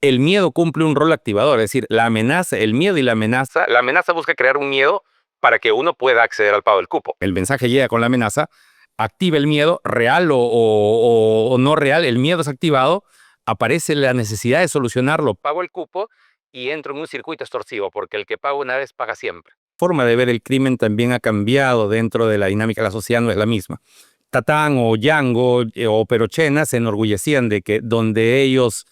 el miedo cumple un rol activador, es decir, la amenaza, el miedo y la amenaza busca crear un miedo para que uno pueda acceder al pago del cupo. El mensaje llega con la amenaza, activa el miedo, real o no real, el miedo es activado, aparece la necesidad de solucionarlo, pago el cupo y entro en un circuito extorsivo, porque el que paga una vez paga siempre. La forma de ver el crimen también ha cambiado dentro de la dinámica de la sociedad, no es la misma. Tatán o Django o Perochena se enorgullecían de que donde ellos,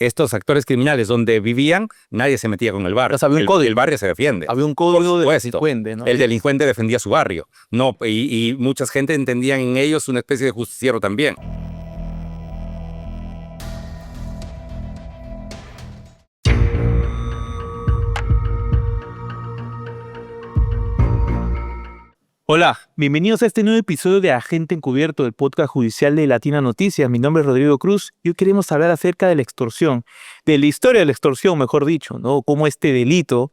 estos actores criminales, donde vivían, nadie se metía con el barrio. Había un código. El barrio se defiende. Había un código del delincuente, ¿no? El delincuente defendía su barrio. No, y mucha gente entendía en ellos una especie de justiciero también. Hola, bienvenidos a este nuevo episodio de Agente Encubierto, del podcast judicial de Latina Noticias. Mi nombre es Rodrigo Cruz y hoy queremos hablar acerca de la extorsión, de la historia de la extorsión, mejor dicho, ¿no? Cómo este delito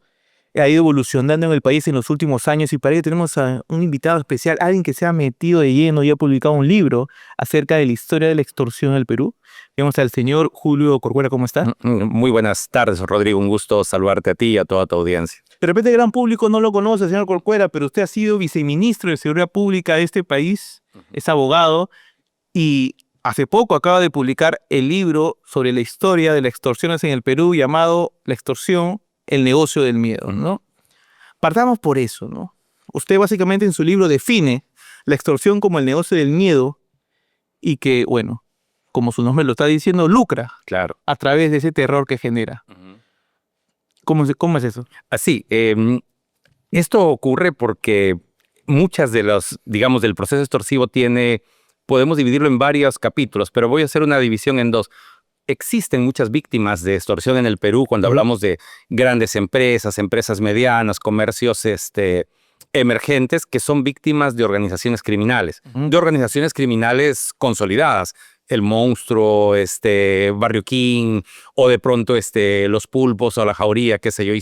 ha ido evolucionando en el país en los últimos años, y para ello tenemos a un invitado especial, alguien que se ha metido de lleno y ha publicado un libro acerca de la historia de la extorsión en el Perú. Tenemos al señor Julio Corcuera. ¿Cómo está? Muy buenas tardes, Rodrigo. Un gusto saludarte a ti y a toda tu audiencia. De repente el gran público no lo conoce, señor Corcuera, pero usted ha sido viceministro de Seguridad Pública de este país, es abogado, y hace poco acaba de publicar el libro sobre la historia de las extorsiones en el Perú, llamado La extorsión, el negocio del miedo, ¿no? Partamos por eso, ¿no? Usted básicamente en su libro define la extorsión como el negocio del miedo y que, bueno, como su nombre lo está diciendo, lucra, claro, a través de ese terror que genera. ¿Cómo es eso? Así, esto ocurre porque muchas de los, digamos, del proceso extorsivo podemos dividirlo en varios capítulos, pero voy a hacer una división en dos. Existen muchas víctimas de extorsión en el Perú cuando hablamos de grandes empresas, empresas medianas, comercios emergentes que son víctimas de organizaciones criminales, de organizaciones criminales consolidadas. El Monstruo, Barrio King, o de pronto Los Pulpos o La Jauría, qué sé yo,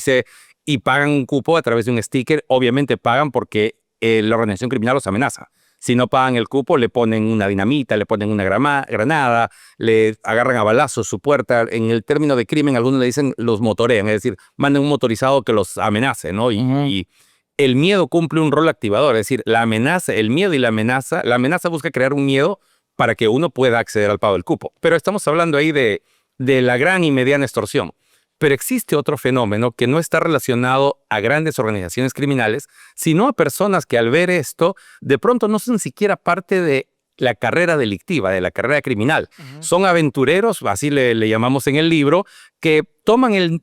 y pagan un cupo a través de un sticker. Obviamente pagan porque la organización criminal los amenaza. Si no pagan el cupo, le ponen una dinamita, le ponen una granada, le agarran a balazos su puerta. En el término de crimen, algunos le dicen los motorean, es decir, mandan un motorizado que los amenace, ¿no? Y el miedo cumple un rol activador, es decir, la amenaza, el miedo y la amenaza busca crear un miedo para que uno pueda acceder al pago del cupo. Pero estamos hablando ahí de la gran y mediana extorsión. Pero existe otro fenómeno que no está relacionado a grandes organizaciones criminales, sino a personas que al ver esto, de pronto no son siquiera parte de la carrera delictiva, de la carrera criminal. Son aventureros, así le llamamos en el libro, que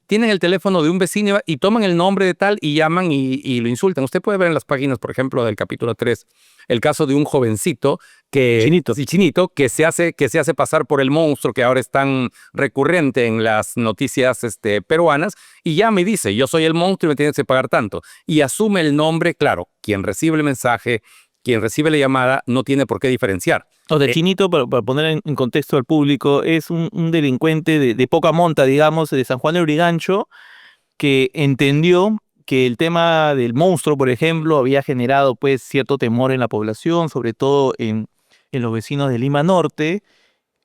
tienen el teléfono de un vecino y toman el nombre de tal y llaman y lo insultan. Usted puede ver en las páginas, por ejemplo, del capítulo 3, el caso de un jovencito Chinito, que se hace pasar por el monstruo que ahora es tan recurrente en las noticias peruanas, y llama y dice, yo soy el monstruo y me tienes que pagar tanto. Y asume el nombre, claro, quien recibe el mensaje, quien recibe la llamada, no tiene por qué diferenciar. O de Chinito, para poner en contexto al público, es un delincuente de poca monta, digamos, de San Juan de Lurigancho, que entendió que el tema del monstruo, por ejemplo, había generado pues cierto temor en la población, sobre todo en los vecinos de Lima Norte,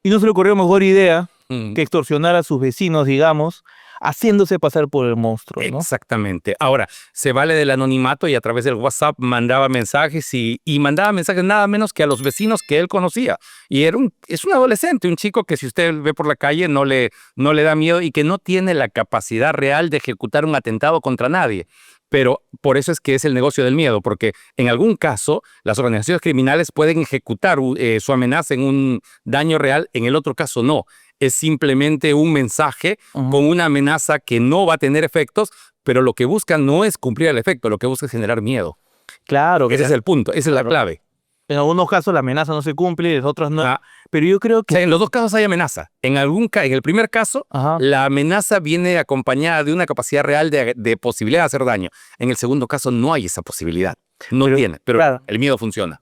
y no se le ocurrió mejor idea que extorsionar a sus vecinos, digamos, haciéndose pasar por el monstruo, ¿no? Exactamente. Ahora, se vale del anonimato y a través del WhatsApp mandaba mensajes y mandaba mensajes nada menos que a los vecinos que él conocía. Y es un adolescente, un chico que si usted ve por la calle no le da miedo y que no tiene la capacidad real de ejecutar un atentado contra nadie. Pero por eso es que es el negocio del miedo, porque en algún caso las organizaciones criminales pueden ejecutar su amenaza en un daño real, en el otro caso no. Es simplemente un mensaje con una amenaza que no va a tener efectos, pero lo que buscan no es cumplir el efecto, lo que busca es generar miedo. Claro. Ese es el punto, esa es la clave. En algunos casos la amenaza no se cumple, en otros no. Pero yo creo que... O sea, en los dos casos hay amenaza. En el primer caso, la amenaza viene acompañada de una capacidad real de posibilidad de hacer daño. En el segundo caso no hay esa posibilidad. Pero claro, el miedo funciona.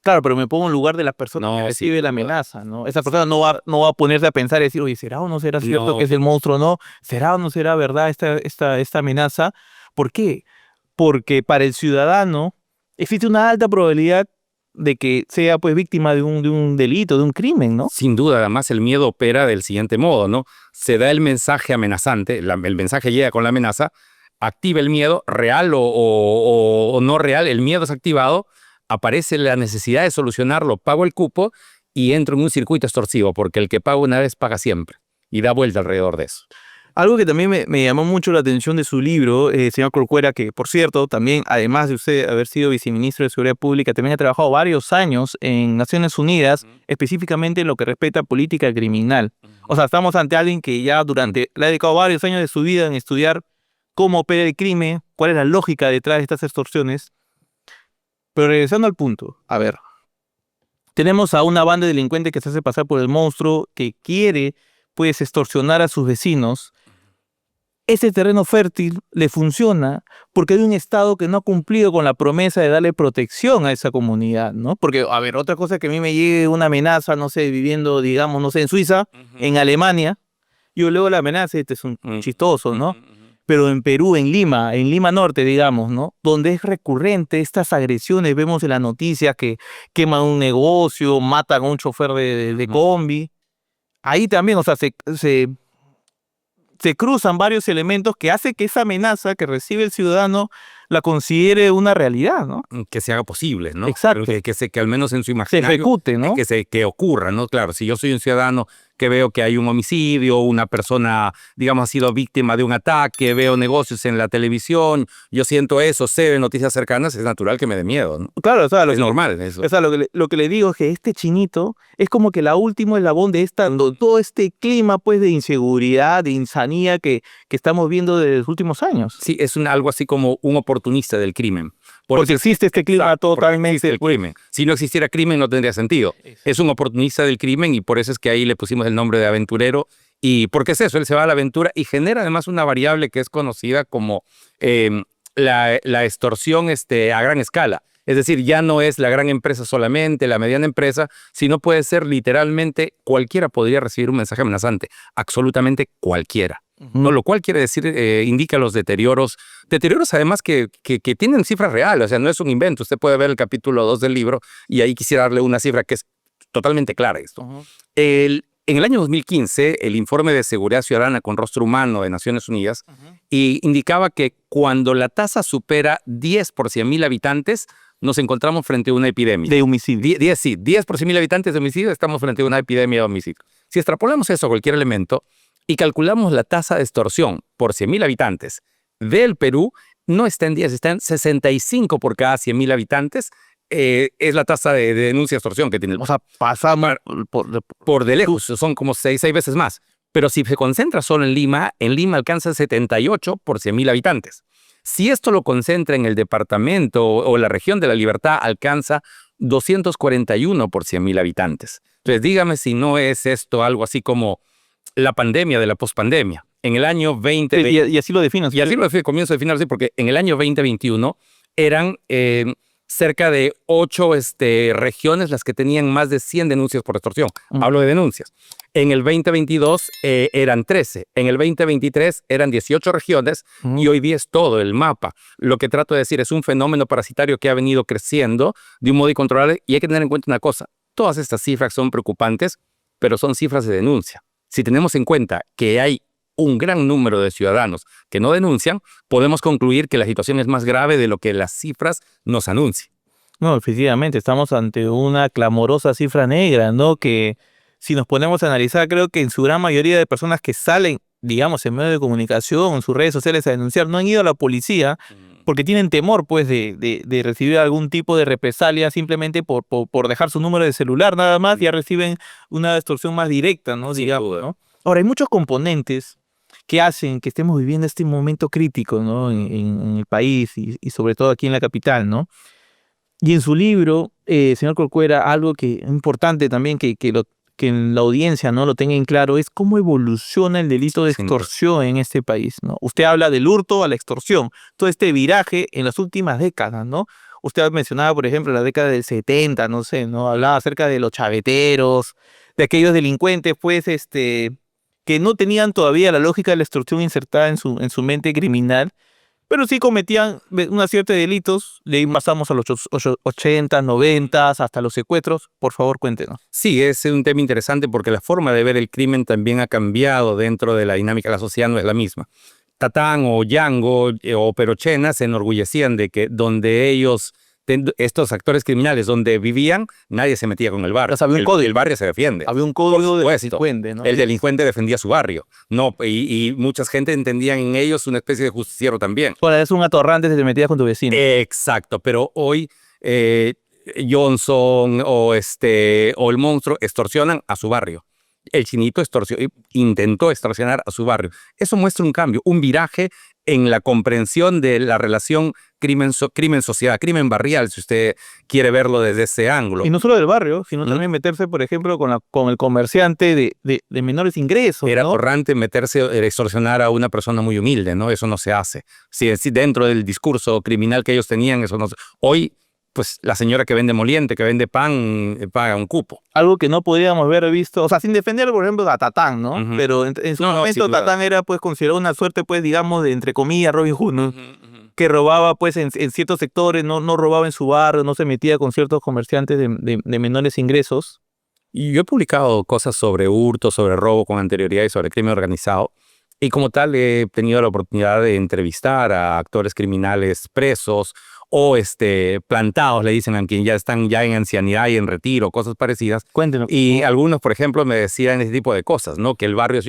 Claro, pero me pongo en lugar de la persona que recibe la amenaza, ¿no? Esa persona no va a ponerse a pensar y decir, oye, ¿será o no será cierto que es el monstruo? ¿No? ¿Será o no será verdad esta amenaza? ¿Por qué? Porque para el ciudadano existe una alta probabilidad de que sea pues víctima de un delito, de un crimen, ¿no? Sin duda, además el miedo opera del siguiente modo, ¿no? Se da el mensaje amenazante, el mensaje llega con la amenaza, activa el miedo, real o no real, el miedo es activado, aparece la necesidad de solucionarlo, pago el cupo y entro en un circuito extorsivo, porque el que paga una vez paga siempre y da vuelta alrededor de eso. Algo que también me llamó mucho la atención de su libro, señor Corcuera, que por cierto, también, además de usted haber sido viceministro de Seguridad Pública, también ha trabajado varios años en Naciones Unidas, específicamente en lo que respecta a política criminal. O sea, estamos ante alguien que ya le ha dedicado varios años de su vida en estudiar cómo opera el crimen, cuál es la lógica detrás de estas extorsiones. Pero regresando al punto, a ver, tenemos a una banda de delincuentes que se hace pasar por el monstruo, que quiere, pues, extorsionar a sus vecinos. Ese terreno fértil le funciona porque hay un Estado que no ha cumplido con la promesa de darle protección a esa comunidad, ¿no? Porque, a ver, otra cosa es que a mí me llegue una amenaza, no sé, viviendo, digamos, no sé, en Suiza, en Alemania, yo luego la amenaza, este es un chistoso, ¿no? Pero en Perú, en Lima Norte, digamos, ¿no? Donde es recurrente estas agresiones, vemos en las noticias que queman un negocio, matan a un chofer de combi. Ahí también, o sea, se cruzan varios elementos que hace que esa amenaza que recibe el ciudadano la considere una realidad, ¿no? Que se haga posible, ¿no? Exacto. Que al menos en su Se imaginario ejecute, ¿no? que ocurra, ¿no? Claro, si yo soy un ciudadano que veo que hay un homicidio, una persona, digamos, ha sido víctima de un ataque, veo negocios en la televisión, yo siento eso, sé de noticias cercanas, es natural que me dé miedo, ¿no? Claro, o sea, Es normal eso. O sea, lo que le digo es que este chinito es como que la última eslabón de todo este clima pues de inseguridad, de insanía que estamos viendo desde los últimos años. Sí, es algo así como un oportunista del crimen. Porque existe este clima Exacto, porque totalmente... existe el crimen. Si no existiera crimen no tendría sentido. Es un oportunista del crimen y por eso es que ahí le pusimos el nombre de aventurero. Y porque es eso, él se va a la aventura y genera además una variable que es conocida como la extorsión a gran escala. Es decir, ya no es la gran empresa solamente, la mediana empresa, sino puede ser literalmente cualquiera podría recibir un mensaje amenazante, absolutamente cualquiera. ¿No? Lo cual quiere decir, indica los deterioros además que tienen cifras reales, o sea, no es un invento. Usted puede ver el capítulo 2 del libro y ahí quisiera darle una cifra que es totalmente clara esto. En el año 2015, el informe de seguridad ciudadana con rostro humano de Naciones Unidas indicaba que cuando la tasa supera 10 por 100.000 habitantes, nos encontramos frente a una epidemia. De homicidio. 10 por 100.000 habitantes de homicidio, estamos frente a una epidemia de homicidio. Si extrapolamos eso a cualquier elemento y calculamos la tasa de extorsión por 100.000 habitantes del Perú, no está en 10, está en 65 por cada 100.000 habitantes. Es la tasa de denuncia de extorsión que tiene el... O sea, pasamos por de lejos, son como 6 veces más. Pero si se concentra solo en Lima alcanza 78 por 100.000 habitantes. Si esto lo concentra en el departamento o la región de La Libertad, alcanza 241 por 100.000 habitantes. Entonces, dígame si no es esto algo así como la pandemia de la pospandemia. En el año 20... Y así lo defino. Y así lo comienzo a definir así, porque en el año 2021 eran cerca de 8 regiones las que tenían más de 100 denuncias por extorsión. Hablo de denuncias. En el 2022 eran 13. En el 2023 eran 18 regiones y hoy día es todo el mapa. Lo que trato de decir es un fenómeno parasitario que ha venido creciendo de un modo incontrolable y hay que tener en cuenta una cosa. Todas estas cifras son preocupantes, pero son cifras de denuncia. Si tenemos en cuenta que hay un gran número de ciudadanos que no denuncian, podemos concluir que la situación es más grave de lo que las cifras nos anuncian. No, efectivamente, estamos ante una clamorosa cifra negra, ¿no? Que si nos ponemos a analizar, creo que en su gran mayoría de personas que salen, digamos, en medios de comunicación, en sus redes sociales a denunciar, no han ido a la policía porque tienen temor, pues, de recibir algún tipo de represalia simplemente por dejar su número de celular nada más, ya reciben una extorsión más directa, ¿no? Digamos, ¿no? Ahora, hay muchos componentes que hacen que estemos viviendo este momento crítico, ¿no? en el país y sobre todo aquí en la capital, ¿no? Y en su libro, señor Corcuera, algo que es importante también que en la audiencia no lo tenga en claro es cómo evoluciona el delito de extorsión en este país, ¿no? Usted habla del hurto a la extorsión, todo este viraje en las últimas décadas, ¿no? Usted mencionaba, por ejemplo, la década del 70, no sé, ¿no? Hablaba acerca de los chaveteros, de aquellos delincuentes, pues, que no tenían todavía la lógica de la extorsión insertada en su mente criminal, pero sí cometían una serie de delitos. De ahí pasamos a los 80, 90, hasta los secuestros. Por favor, cuéntenos. Sí, es un tema interesante porque la forma de ver el crimen también ha cambiado dentro de la dinámica de la sociedad, no es la misma. Tatán o Django o Perochena se enorgullecían de que donde ellos, estos actores criminales, donde vivían, nadie se metía con el barrio. O sea, había un El- código. El barrio se defiende. Había un código de supuesto. delincuente, ¿no? El delincuente defendía su barrio. No, y mucha gente entendía en ellos una especie de justiciero también. Ahora, es un atorrante si te metías con tu vecino. Exacto, pero hoy Johnson o el monstruo extorsionan a su barrio. El Chinito intentó extorsionar a su barrio. Eso muestra un cambio, un viraje en la comprensión de la relación crimen-sociedad, crimen barrial, si usted quiere verlo desde ese ángulo. Y no solo del barrio, sino también meterse, por ejemplo, con el comerciante de menores ingresos, Era ¿no? atorrante meterse, extorsionar a una persona muy humilde, ¿no? Eso no se hace. Si dentro del discurso criminal que ellos tenían, eso no se... Hoy, pues la señora que vende moliente, que vende pan, paga un cupo. Algo que no podríamos haber visto, o sea, sin defender, por ejemplo, a Tatán, ¿no? Ujú. Pero en su No, momento sin duda. Tatán era, pues, considerado una suerte, pues, digamos, de, entre comillas, Robin Hood, ¿no? Que robaba, pues, en ciertos sectores, no robaba en su barrio, no se metía con ciertos comerciantes de menores ingresos. Y yo he publicado cosas sobre hurto, sobre robo con anterioridad y sobre crimen organizado. Y como tal he tenido la oportunidad de entrevistar a actores criminales presos o plantados, le dicen a quien ya están ya en ancianidad y en retiro, cosas parecidas. Cuéntenos. Y algunos, por ejemplo, me decían ese tipo de cosas, ¿no? Que el barrio,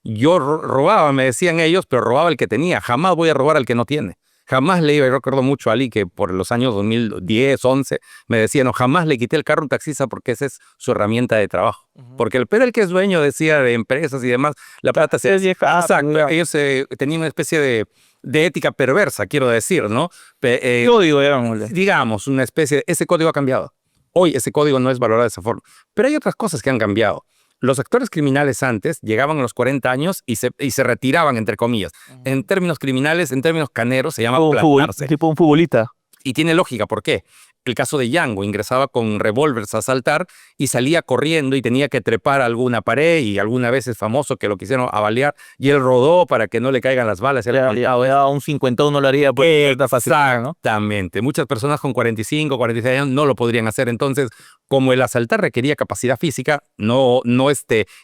yo robaba, me decían ellos, pero robaba el que tenía. Jamás voy a robar al que no tiene. Jamás le iba, y recuerdo mucho a Ali que por los años 2010, 11, me decía, no, jamás le quité el carro a un taxista porque esa es su herramienta de trabajo. Porque pero el que es dueño, decía, de empresas y demás, la plata se... Exacto, ellos tenían una especie de ética perversa, quiero decir, ¿no? Yo digo, digámosle. Digamos, una especie ese código ha cambiado. Hoy ese código no es valorado de esa forma. Pero hay otras cosas que han cambiado. Los actores criminales antes llegaban a los 40 años y se retiraban, entre comillas. En términos criminales, en términos caneros, se llama plantarse. Tipo un futbolista. Y tiene lógica, ¿por qué? El caso de Django, ingresaba con revólveres a asaltar y salía corriendo y tenía que trepar a alguna pared, y alguna vez es famoso que lo quisieron avaliar y él rodó para que no le caigan las balas. Ya un 50 no lo haría por cierta facilidad, ¿no? Exactamente. Muchas personas con 45, 46 años no lo podrían hacer. Entonces, como el asaltar requería capacidad física,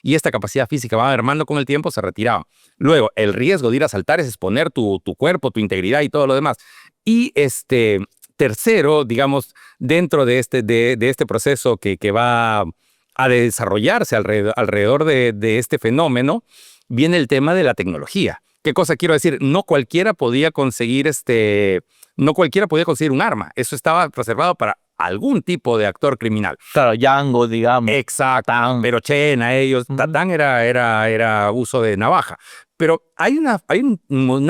y esta capacidad física va mermando con el tiempo, se retiraban. Luego, el riesgo de ir a asaltar es exponer tu cuerpo, tu integridad y todo lo demás. Y tercero, digamos, dentro de este proceso que va a desarrollarse alrededor de este fenómeno, viene el tema de la tecnología. ¿Qué cosa quiero decir? No cualquiera podía conseguir un arma. Eso estaba reservado para algún tipo de actor criminal. Claro, Django, digamos. Exacto. Perochena, ellos. Tatán era uso de navaja. Pero hay una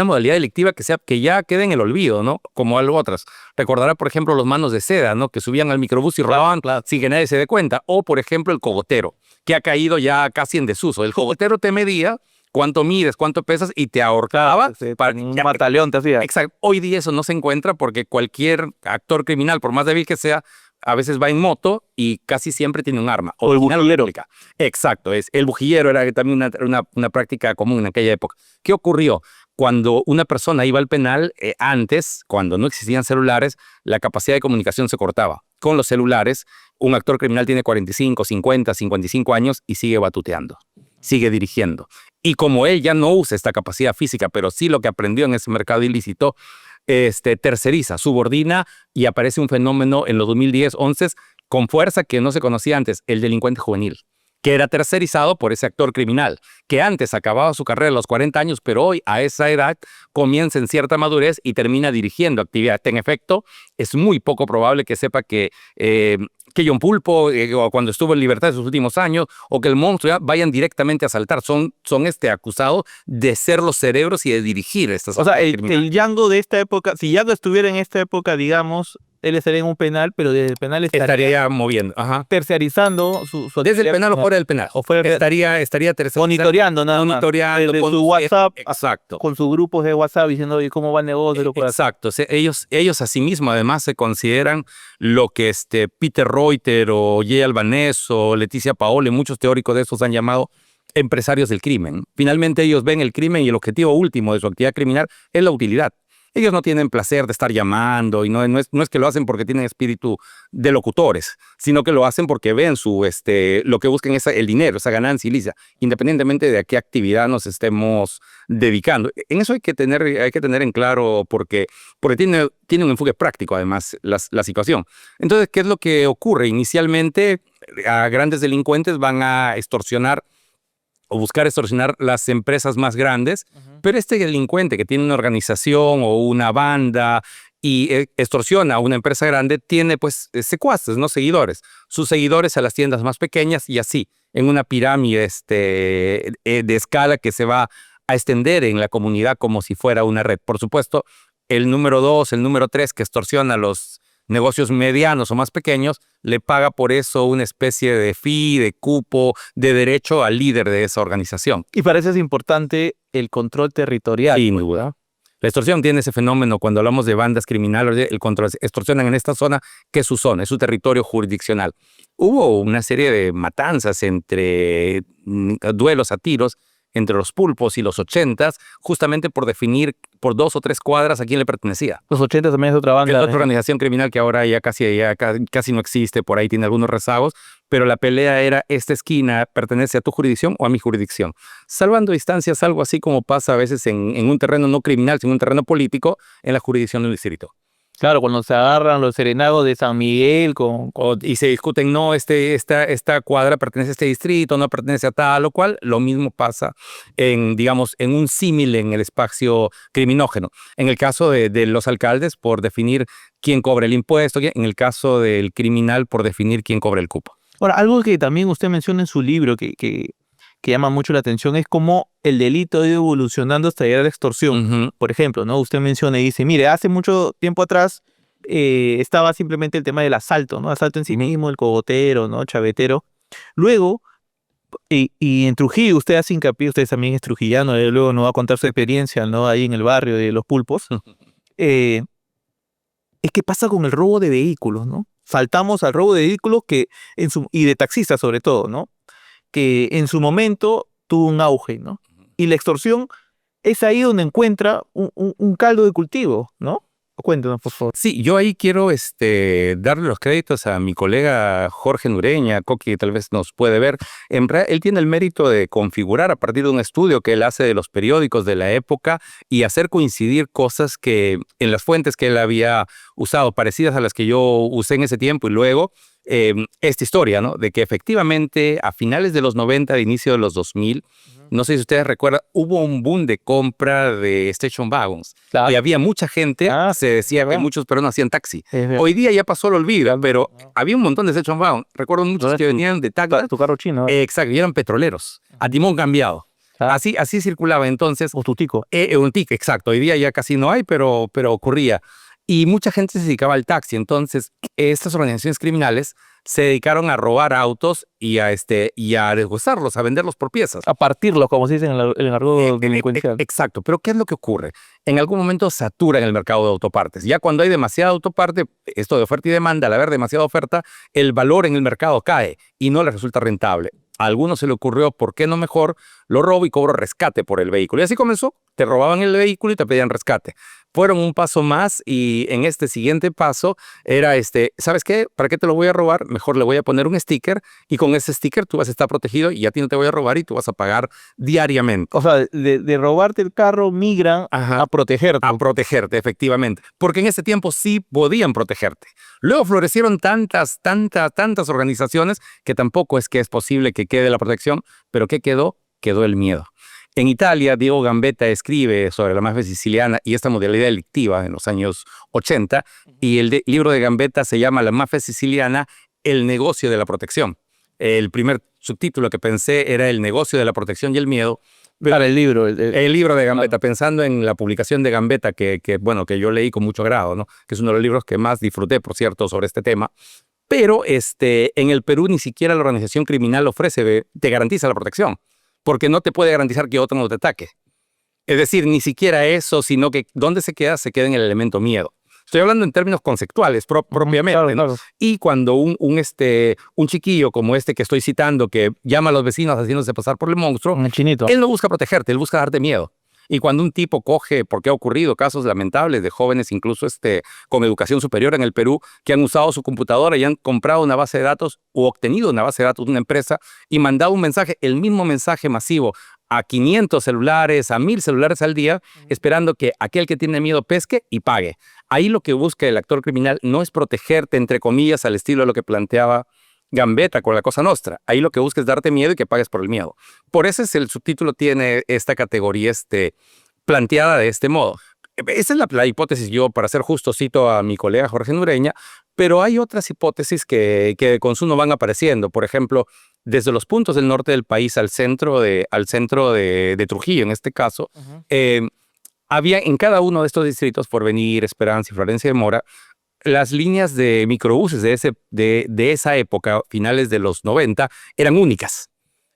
modalidad delictiva que ya queda en el olvido, ¿no? Como algo otras. Recordará, por ejemplo, los manos de seda, ¿no? Que subían al microbús y robaban sin que nadie se dé cuenta. O, por ejemplo, el cogotero, que ha caído ya casi en desuso. El cogotero te medía cuánto mides, cuánto pesas y te ahorcaba. Un mataleón te hacía. Exacto. Hoy día eso no se encuentra porque cualquier actor criminal, por más débil que sea, a veces va en moto y casi siempre tiene un arma. O el bujillero. Exacto, el bujillero era también una práctica común en aquella época. ¿Qué ocurrió? Cuando una persona iba al penal, antes, cuando no existían celulares, la capacidad de comunicación se cortaba. Con los celulares, un actor criminal tiene 45, 50, 55 años y sigue batuteando, sigue dirigiendo. Y como él ya no usa esta capacidad física, pero sí lo que aprendió en ese mercado ilícito, terceriza, subordina, y aparece un fenómeno en los 2010, 11 con fuerza que no se conocía antes, el delincuente juvenil, que era tercerizado por ese actor criminal, que antes acababa su carrera a los 40 años, pero hoy a esa edad comienza en cierta madurez y termina dirigiendo actividad. En efecto, es muy poco probable que sepa que John Pulpo, cuando estuvo en libertad en sus últimos años, o que el monstruo ya vayan directamente a asaltar. Son acusados de ser los cerebros y de dirigir estas. O sea, el Django de esta época, si Django estuviera en esta época, digamos, él estaría en un penal, pero desde el penal estaría ya moviendo. Ajá. Terciarizando su desde el penal o fuera del penal. Estaría tercerizando. Monitoreando nada más. Monitoreando. Desde su WhatsApp. Exacto. Con sus grupos de WhatsApp diciendo, oye, ¿cómo va el negocio? Exacto. Ellos a sí mismos además se consideran lo que Peter Reuter o Jay Albanés o Leticia Paoli, muchos teóricos de estos han llamado empresarios del crimen. Finalmente ellos ven el crimen y el objetivo último de su actividad criminal es la utilidad. Ellos no tienen placer de estar llamando y no es que lo hacen porque tienen espíritu de locutores, sino que lo hacen porque ven lo que buscan es el dinero, esa ganancia ilícita, independientemente de a qué actividad nos estemos dedicando. En eso hay que tener en claro porque tiene un enfoque práctico además la situación. Entonces, ¿qué es lo que ocurre? Inicialmente, a grandes delincuentes van a extorsionar o buscar extorsionar las empresas más grandes, pero este delincuente que tiene una organización o una banda y extorsiona a una empresa grande tiene pues secuaces, ¿no? Seguidores. Sus seguidores a las tiendas más pequeñas y así, en una pirámide de escala que se va a extender en la comunidad como si fuera una red. Por supuesto, el número 2, el número 3 que extorsiona a los negocios medianos o más pequeños, le paga por eso una especie de fee, de cupo, de derecho al líder de esa organización. Y para eso es importante el control territorial. Sin duda. La extorsión tiene ese fenómeno cuando hablamos de bandas criminales, el control, extorsionan en esta zona que es su zona, es su territorio jurisdiccional. Hubo una serie de matanzas entre duelos a tiros entre los pulpos y los 80s, justamente por definir por 2 o 3 cuadras a quién le pertenecía. Los 80 también es otra banda. Es otra organización criminal que ahora ya casi no existe, por ahí tiene algunos rezagos, pero la pelea era, esta esquina pertenece a tu jurisdicción o a mi jurisdicción. Salvando distancias, algo así como pasa a veces en un terreno no criminal, sino un terreno político, en la jurisdicción del distrito. Claro, cuando se agarran los serenagos de San Miguel y se discuten, no, esta cuadra pertenece a este distrito, no pertenece a tal o cual, lo mismo pasa en un símil en el espacio criminógeno. En el caso de los alcaldes, por definir quién cobra el impuesto, en el caso del criminal, por definir quién cobra el cupo. Ahora, algo que también usted menciona en su libro que llama mucho la atención es cómo el delito ha ido evolucionando hasta llegar a la extorsión. Por ejemplo, ¿no? Usted menciona y dice, mire, hace mucho tiempo atrás estaba simplemente el tema del asalto, ¿no? Asalto en sí mismo, el cogotero, ¿no? Chavetero. Luego, y en Trujillo, usted hace hincapié, usted también es trujillano, luego nos va a contar su experiencia, ¿no? Ahí en el barrio de Los Pulpos. Es que pasa con el robo de vehículos, ¿no? Faltamos al robo de vehículos y de taxistas sobre todo, ¿no? Que en su momento tuvo un auge, ¿no? Y la extorsión es ahí donde encuentra un caldo de cultivo, ¿no? Cuéntanos, por favor. Sí, yo ahí quiero darle los créditos a mi colega Jorge Nureña, Coqui, que tal vez nos puede ver. En realidad, él tiene el mérito de configurar a partir de un estudio que él hace de los periódicos de la época y hacer coincidir cosas que en las fuentes que él había usado, parecidas a las que yo usé en ese tiempo y luego esta historia, ¿no? De que efectivamente a finales de los 90, de inicio de los 2000, no sé si ustedes recuerdan, hubo un boom de compra de station wagons. Claro. Y había mucha gente, se decía que muchos peruanos hacían taxi. Hoy día ya pasó el olvido, pero había un montón de station wagons. Recuerdo muchos que venían de taxi. Tu carro chino. Exacto, y eran petroleros, a timón cambiado. Así circulaba entonces. O tu tico. Un tico, exacto. Hoy día ya casi no hay, pero ocurría. Y mucha gente se dedicaba al taxi. Entonces, estas organizaciones criminales se dedicaron a robar autos y a deshuesarlos, a venderlos por piezas. A partirlos, como se dice en el argot delincuencial. Exacto. Pero ¿qué es lo que ocurre? En algún momento saturan el mercado de autopartes. Ya cuando hay demasiada autoparte, esto de oferta y demanda, al haber demasiada oferta, el valor en el mercado cae y no les resulta rentable. A algunos se le ocurrió, ¿por qué no mejor lo robo y cobro rescate por el vehículo? Y así comenzó. Te robaban el vehículo y te pedían rescate. Fueron un paso más y en este siguiente paso era ¿sabes qué? ¿Para qué te lo voy a robar? Mejor le voy a poner un sticker y con ese sticker tú vas a estar protegido y a ti no te voy a robar y tú vas a pagar diariamente. O sea, de robarte el carro migran a protegerte. A protegerte, efectivamente. Porque en ese tiempo sí podían protegerte. Luego florecieron tantas organizaciones que tampoco es que es posible que quede la protección, pero ¿qué quedó? Quedó el miedo. En Italia, Diego Gambetta escribe sobre la mafia siciliana y esta modalidad delictiva en los años 80, y el libro de Gambetta se llama La mafia siciliana, el negocio de la protección. El primer subtítulo que pensé era El negocio de la protección y el miedo. Claro, el libro. El libro de Gambetta, pensando en la publicación de Gambetta, que yo leí con mucho grado, ¿no? Que es uno de los libros que más disfruté, por cierto, sobre este tema. Pero en el Perú ni siquiera la organización criminal te garantiza la protección, porque no te puede garantizar que otro no te ataque. Es decir, ni siquiera eso, sino que ¿dónde se queda? Se queda en el elemento miedo. Estoy hablando en términos conceptuales propiamente, claro, ¿no? claro. Y cuando un chiquillo como este que estoy citando, que llama a los vecinos haciéndose pasar por el monstruo, Un chinito. él no busca protegerte, él busca darte miedo. Y cuando un tipo coge, porque ha ocurrido casos lamentables de jóvenes incluso con educación superior en el Perú, que han usado su computadora y han comprado una base de datos o obtenido una base de datos de una empresa y mandado un mensaje, el mismo mensaje masivo, a 500 celulares, a 1000 celulares al día, esperando que aquel que tiene miedo pesque y pague. Ahí lo que busca el actor criminal no es protegerte, entre comillas, al estilo de lo que planteaba Gambetta con la Cosa Nostra. Ahí lo que busca es darte miedo y que pagues por el miedo. Por eso el subtítulo tiene esta categoría planteada de este modo. Esa es la hipótesis. Yo, para ser justo, cito a mi colega Jorge Nureña, pero hay otras hipótesis que de consumo van apareciendo. Por ejemplo, desde los puntos del norte del país al centro de Trujillo, en este caso, había en cada uno de estos distritos, Porvenir, Esperanza y Florencia de Mora, las líneas de microbuses de esa época, finales de los 90, eran únicas.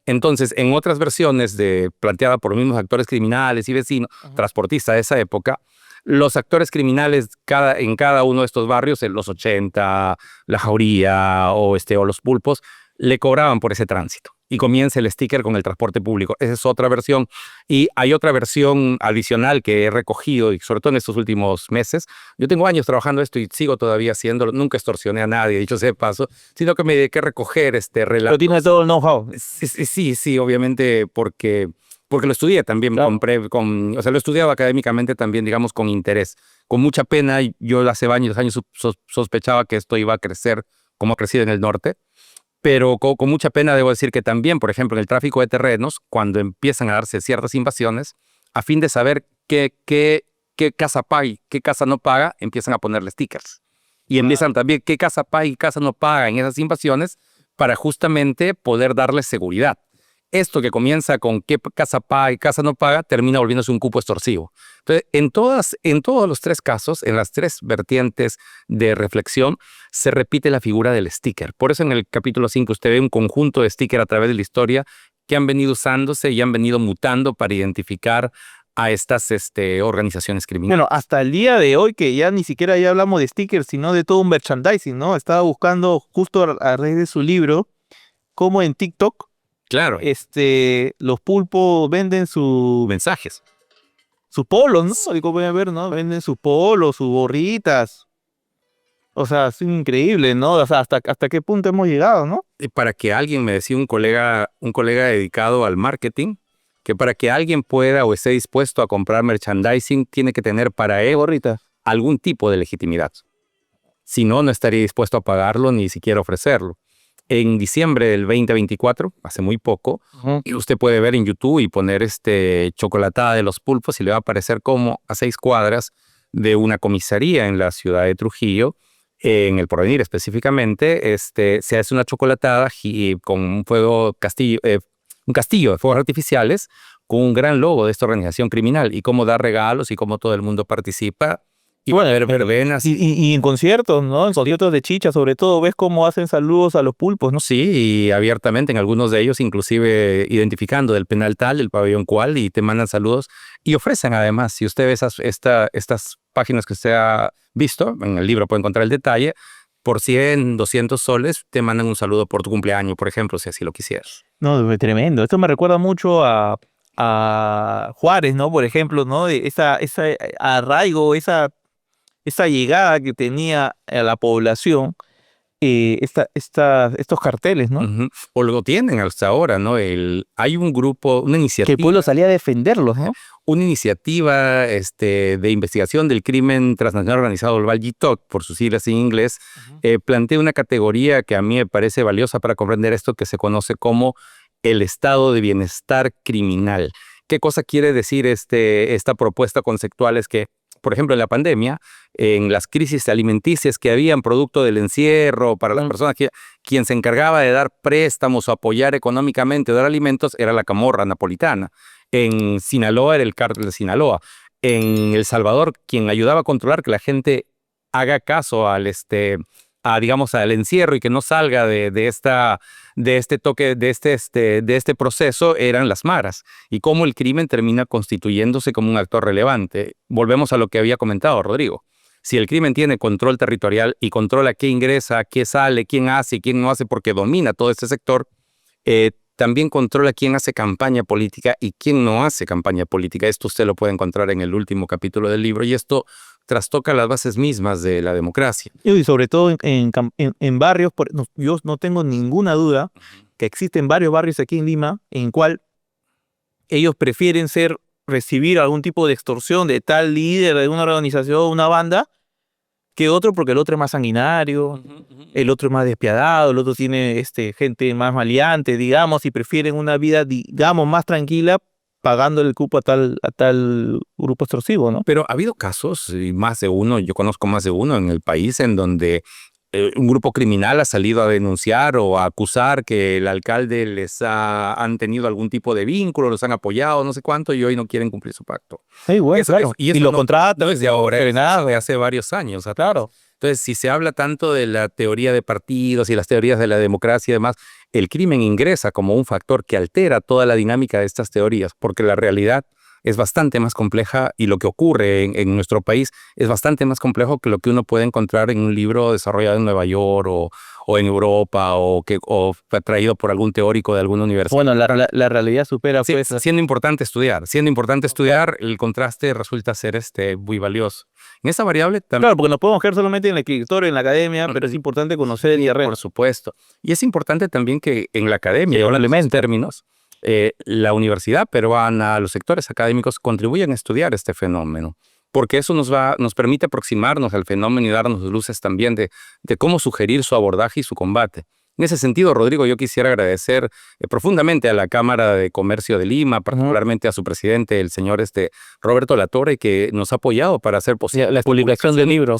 Entonces, en otras versiones planteada por los mismos actores criminales y vecinos, transportistas de esa época, los actores criminales en cada uno de estos barrios, en los 80, La Jauría o Los Pulpos, le cobraban por ese tránsito. Y comienza el sticker con el transporte público. Esa es otra versión. Y hay otra versión adicional que he recogido, y sobre todo en estos últimos meses. Yo tengo años trabajando esto y sigo todavía haciéndolo. Nunca extorsioné a nadie, dicho sea de paso, sino que me dediqué a recoger relatos. Pero tienes todo el know-how. Sí, obviamente, porque lo estudié también. Claro. Lo estudiaba académicamente también, digamos, con interés. Con mucha pena, yo hace años sospechaba que esto iba a crecer como ha crecido en el norte. Pero con mucha pena debo decir que también, por ejemplo, en el tráfico de terrenos, cuando empiezan a darse ciertas invasiones, a fin de saber qué casa paga y qué casa no paga, empiezan a ponerle stickers. Y empiezan también qué casa paga y casa no paga en esas invasiones para justamente poder darles seguridad. Esto que comienza con qué casa paga y casa no paga, termina volviéndose un cupo extorsivo. Entonces, en todos los tres casos, en las tres vertientes de reflexión, se repite la figura del sticker. Por eso en el capítulo 5 usted ve un conjunto de stickers a través de la historia que han venido usándose y han venido mutando para identificar a estas organizaciones criminales. Bueno, hasta el día de hoy, que ya ni siquiera ya hablamos de stickers, sino de todo un merchandising, ¿no? Estaba buscando justo a raíz de su libro, cómo en TikTok, Claro, los pulpos venden sus polos, ¿no? Digo, voy a ver, ¿no? Venden sus polos, sus gorritas. O sea, es increíble, ¿no? O sea, hasta qué punto hemos llegado, ¿no? y para que alguien, me decía un colega dedicado al marketing, que para que alguien pueda o esté dispuesto a comprar merchandising, tiene que tener para él Gorrita. algún tipo de legitimidad. Si no, no estaría dispuesto a pagarlo ni siquiera ofrecerlo. En diciembre del 2024, hace muy poco, y usted puede ver en YouTube y poner chocolatada de los pulpos y le va a aparecer como a 6 cuadras de una comisaría en la ciudad de Trujillo, en el Porvenir específicamente, se hace una chocolatada con un castillo de fuegos artificiales con un gran logo de esta organización criminal y cómo da regalos y cómo todo el mundo participa. Y bueno, verbenas. Y en conciertos, ¿no? En conciertos de chicha, sobre todo, ves cómo hacen saludos a los pulpos, ¿no? Sí, y abiertamente en algunos de ellos, inclusive identificando del penal tal, el pabellón cual, y te mandan saludos. Y ofrecen además, si usted ve estas páginas que usted ha visto, en el libro puede encontrar el detalle, por 100, 200 soles te mandan un saludo por tu cumpleaños, por ejemplo, si así lo quisieras. No, tremendo. Esto me recuerda mucho a Juárez, ¿no? Por ejemplo, ¿no? De ese arraigo, esa llegada que tenía a la población, estos carteles, ¿no? Uh-huh. O lo tienen hasta ahora, ¿no? Hay un grupo, una iniciativa. Que el pueblo salía a defenderlos, ¿no? Una iniciativa de investigación del crimen transnacional organizado, el GTOC, por sus siglas en inglés, plantea una categoría que a mí me parece valiosa para comprender esto, que se conoce como el estado de bienestar criminal. ¿Qué cosa quiere decir esta propuesta conceptual? Es que, por ejemplo, en la pandemia, en las crisis alimenticias que habían producto del encierro para las personas, quien se encargaba de dar préstamos o apoyar económicamente o dar alimentos era la camorra napolitana. En Sinaloa era el cártel de Sinaloa. En El Salvador, quien ayudaba a controlar que la gente haga caso digamos, al encierro y que no salga de este proceso, eran las maras. Y cómo el crimen termina constituyéndose como un actor relevante. Volvemos a lo que había comentado Rodrigo. Si el crimen tiene control territorial y controla qué ingresa, qué sale, quién hace y quién no hace, porque domina todo este sector, también controla quién hace campaña política y quién no hace campaña política. Esto usted lo puede encontrar en el último capítulo del libro y esto trastoca las bases mismas de la democracia. Y sobre todo en barrios, yo no tengo ninguna duda que existen varios barrios aquí en Lima en cual ellos prefieren recibir algún tipo de extorsión de tal líder de una organización, una banda, que otro, porque el otro es más sanguinario, el otro es más despiadado, el otro tiene gente más maleante, digamos, y prefieren una vida, digamos, más tranquila, pagando el cupo a tal grupo extorsivo, ¿no? Pero ha habido casos, y más de uno, yo conozco más de uno en el país, en donde un grupo criminal ha salido a denunciar o a acusar que el alcalde han tenido algún tipo de vínculo, los han apoyado, no sé cuánto, y hoy no quieren cumplir su pacto. Sí, bueno, claro. Y lo contratan. No es de ahora, es de hace varios años. Claro. Entonces, si se habla tanto de la teoría de partidos y las teorías de la democracia y demás, el crimen ingresa como un factor que altera toda la dinámica de estas teorías, porque la realidad es bastante más compleja y lo que ocurre en nuestro país es bastante más complejo que lo que uno puede encontrar en un libro desarrollado en Nueva York o en Europa o traído por algún teórico de alguna universidad. Bueno, la realidad supera, sí, pues. Siendo importante estudiar, el contraste resulta ser muy valioso. En esa variable también. Claro, porque nos podemos quedar solamente en el escritorio, en la academia, pero es importante conocer el terreno. Por supuesto. Y es importante también que en la academia, y ahora en términos, la universidad peruana, los sectores académicos contribuyen a estudiar este fenómeno, porque eso nos permite aproximarnos al fenómeno y darnos luces también de cómo sugerir su abordaje y su combate. En ese sentido, Rodrigo, yo quisiera agradecer profundamente a la Cámara de Comercio de Lima, particularmente a su presidente, el señor Roberto Latorre, que nos ha apoyado para hacer posible la publicación del libro.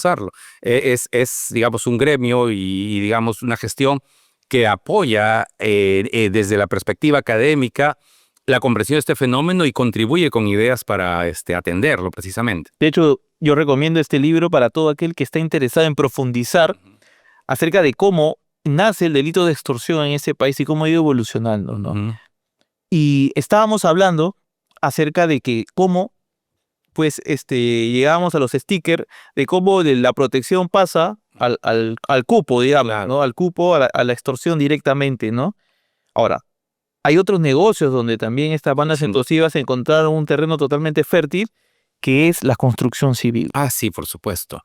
Es, digamos, un gremio y digamos, una gestión que apoya desde la perspectiva académica la comprensión de este fenómeno y contribuye con ideas para atenderlo precisamente. De hecho, yo recomiendo este libro para todo aquel que está interesado en profundizar acerca de cómo nace el delito de extorsión en ese país y cómo ha ido evolucionando, ¿no? Y estábamos hablando acerca de que cómo pues llegamos a los stickers, de cómo la protección pasa al cupo, digamos, Claro. ¿no? Al cupo, a la extorsión directamente, ¿no? Ahora, hay otros negocios donde también estas bandas extorsivas encontraron un terreno totalmente fértil, que es la construcción civil. Ah, sí, por supuesto.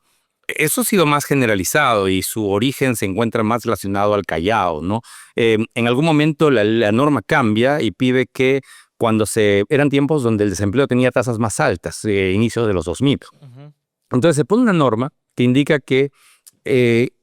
Eso ha sido más generalizado y su origen se encuentra más relacionado al Callao, ¿no? En algún momento la norma cambia y pide que cuando eran tiempos donde el desempleo tenía tasas más altas, inicios de los 2000. Entonces se pone una norma que indica que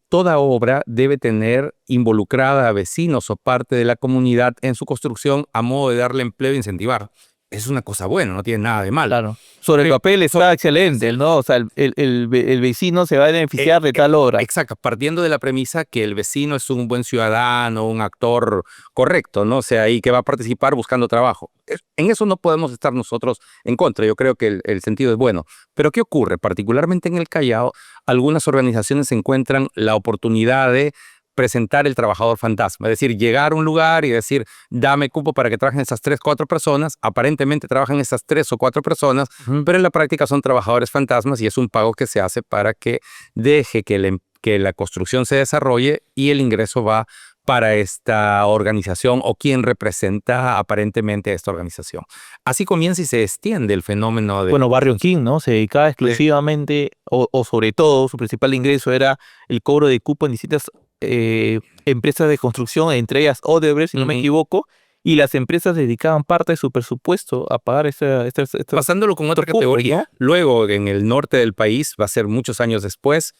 toda obra debe tener involucrada a vecinos o parte de la comunidad en su construcción a modo de darle empleo e incentivar. Es una cosa buena, no tiene nada de malo. Claro. Sobre el papel está excelente, ¿no? O sea, el vecino se va a beneficiar de tal obra. Exacto, partiendo de la premisa que el vecino es un buen ciudadano, un actor correcto, ¿no? O sea, y que va a participar buscando trabajo. En eso no podemos estar nosotros en contra, yo creo que el sentido es bueno. Pero ¿qué ocurre? Particularmente en el Callao, algunas organizaciones encuentran la oportunidad de presentar el trabajador fantasma, es decir, llegar a un lugar y decir, dame cupo para que trabajen esas 3 o 4 personas, aparentemente trabajan esas 3 o 4 personas, pero en la práctica son trabajadores fantasmas y es un pago que se hace para que deje que la construcción se desarrolle y el ingreso va para esta organización o quien representa aparentemente a esta organización. Así comienza y se extiende el fenómeno de... Bueno, Barrio King, ¿no? Se dedicaba exclusivamente, o sobre todo, su principal ingreso era el cobro de cupo en distintas empresas de construcción, entre ellas Odebrecht, si no me equivoco, y las empresas dedicaban parte de su presupuesto a pagar esta Pasándolo con otra categoría, luego en el norte del país, va a ser muchos años después,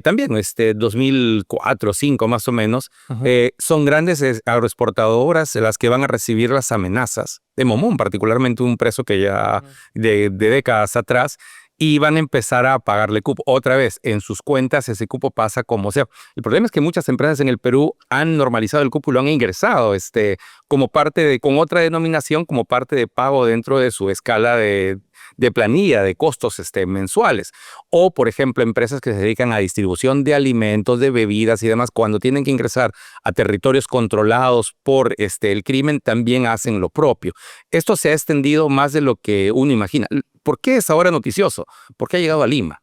también 2004, 2005 más o menos, son grandes agroexportadoras las que van a recibir las amenazas de Momón, particularmente un preso que ya de décadas atrás, y van a empezar a pagarle cupo. Otra vez, en sus cuentas ese cupo pasa como sea. El problema es que muchas empresas en el Perú han normalizado el cupo y lo han ingresado como parte con otra denominación, como parte de pago dentro de su escala de planilla, de costos mensuales. O, por ejemplo, empresas que se dedican a distribución de alimentos, de bebidas y demás, cuando tienen que ingresar a territorios controlados por el crimen, también hacen lo propio. Esto se ha extendido más de lo que uno imagina. ¿Por qué es ahora noticioso? Porque ha llegado a Lima.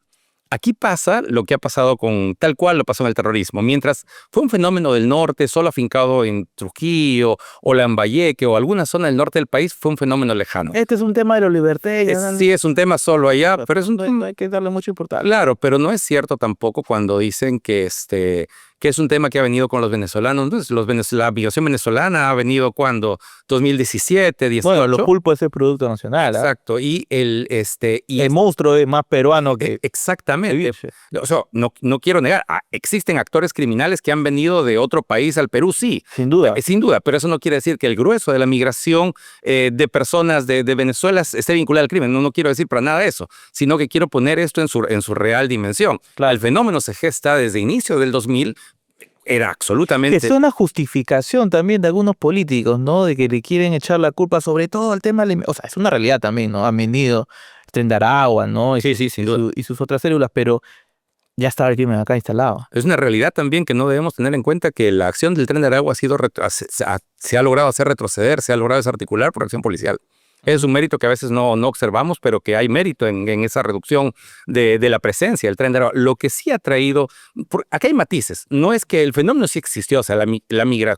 aquí pasa lo que ha pasado tal cual lo pasó en el terrorismo. Mientras fue un fenómeno del norte, solo afincado en Trujillo o Lambayeque o alguna zona del norte del país, fue un fenómeno lejano. Este es un tema de los libertarios. Sí, es un tema solo allá, pero es un no hay que darle mucha importancia. Claro, pero no es cierto tampoco cuando dicen que es un tema que ha venido con los venezolanos. Entonces, la migración venezolana ha venido cuando 2017, 18. Bueno, los pulpos es el producto nacional. Exacto, y el monstruo es más peruano que exactamente. O sea, no quiero negar, existen actores criminales que han venido de otro país al Perú, sí. Sin duda. Sin duda, pero eso no quiere decir que el grueso de la migración de personas de Venezuela esté vinculada al crimen. No quiero decir para nada eso, sino que quiero poner esto en su real dimensión. Claro. El fenómeno se gesta desde inicio del 2000. Era absolutamente... Es una justificación también de algunos políticos, ¿no? De que le quieren echar la culpa sobre todo al tema... O sea, es una realidad también, ¿no? Han venido Tren de Aragua, ¿no? Sí, sin duda. Y sus otras células, pero ya estaba el crimen acá instalado. Es una realidad también que no debemos tener en cuenta que la acción del Tren de Aragua se ha logrado hacer retroceder, se ha logrado desarticular por acción policial. Es un mérito que a veces no observamos, pero que hay mérito en esa reducción de la presencia del Tren de Aragua. Lo que sí ha traído... Acá hay matices. No es que el fenómeno sí existió. O sea,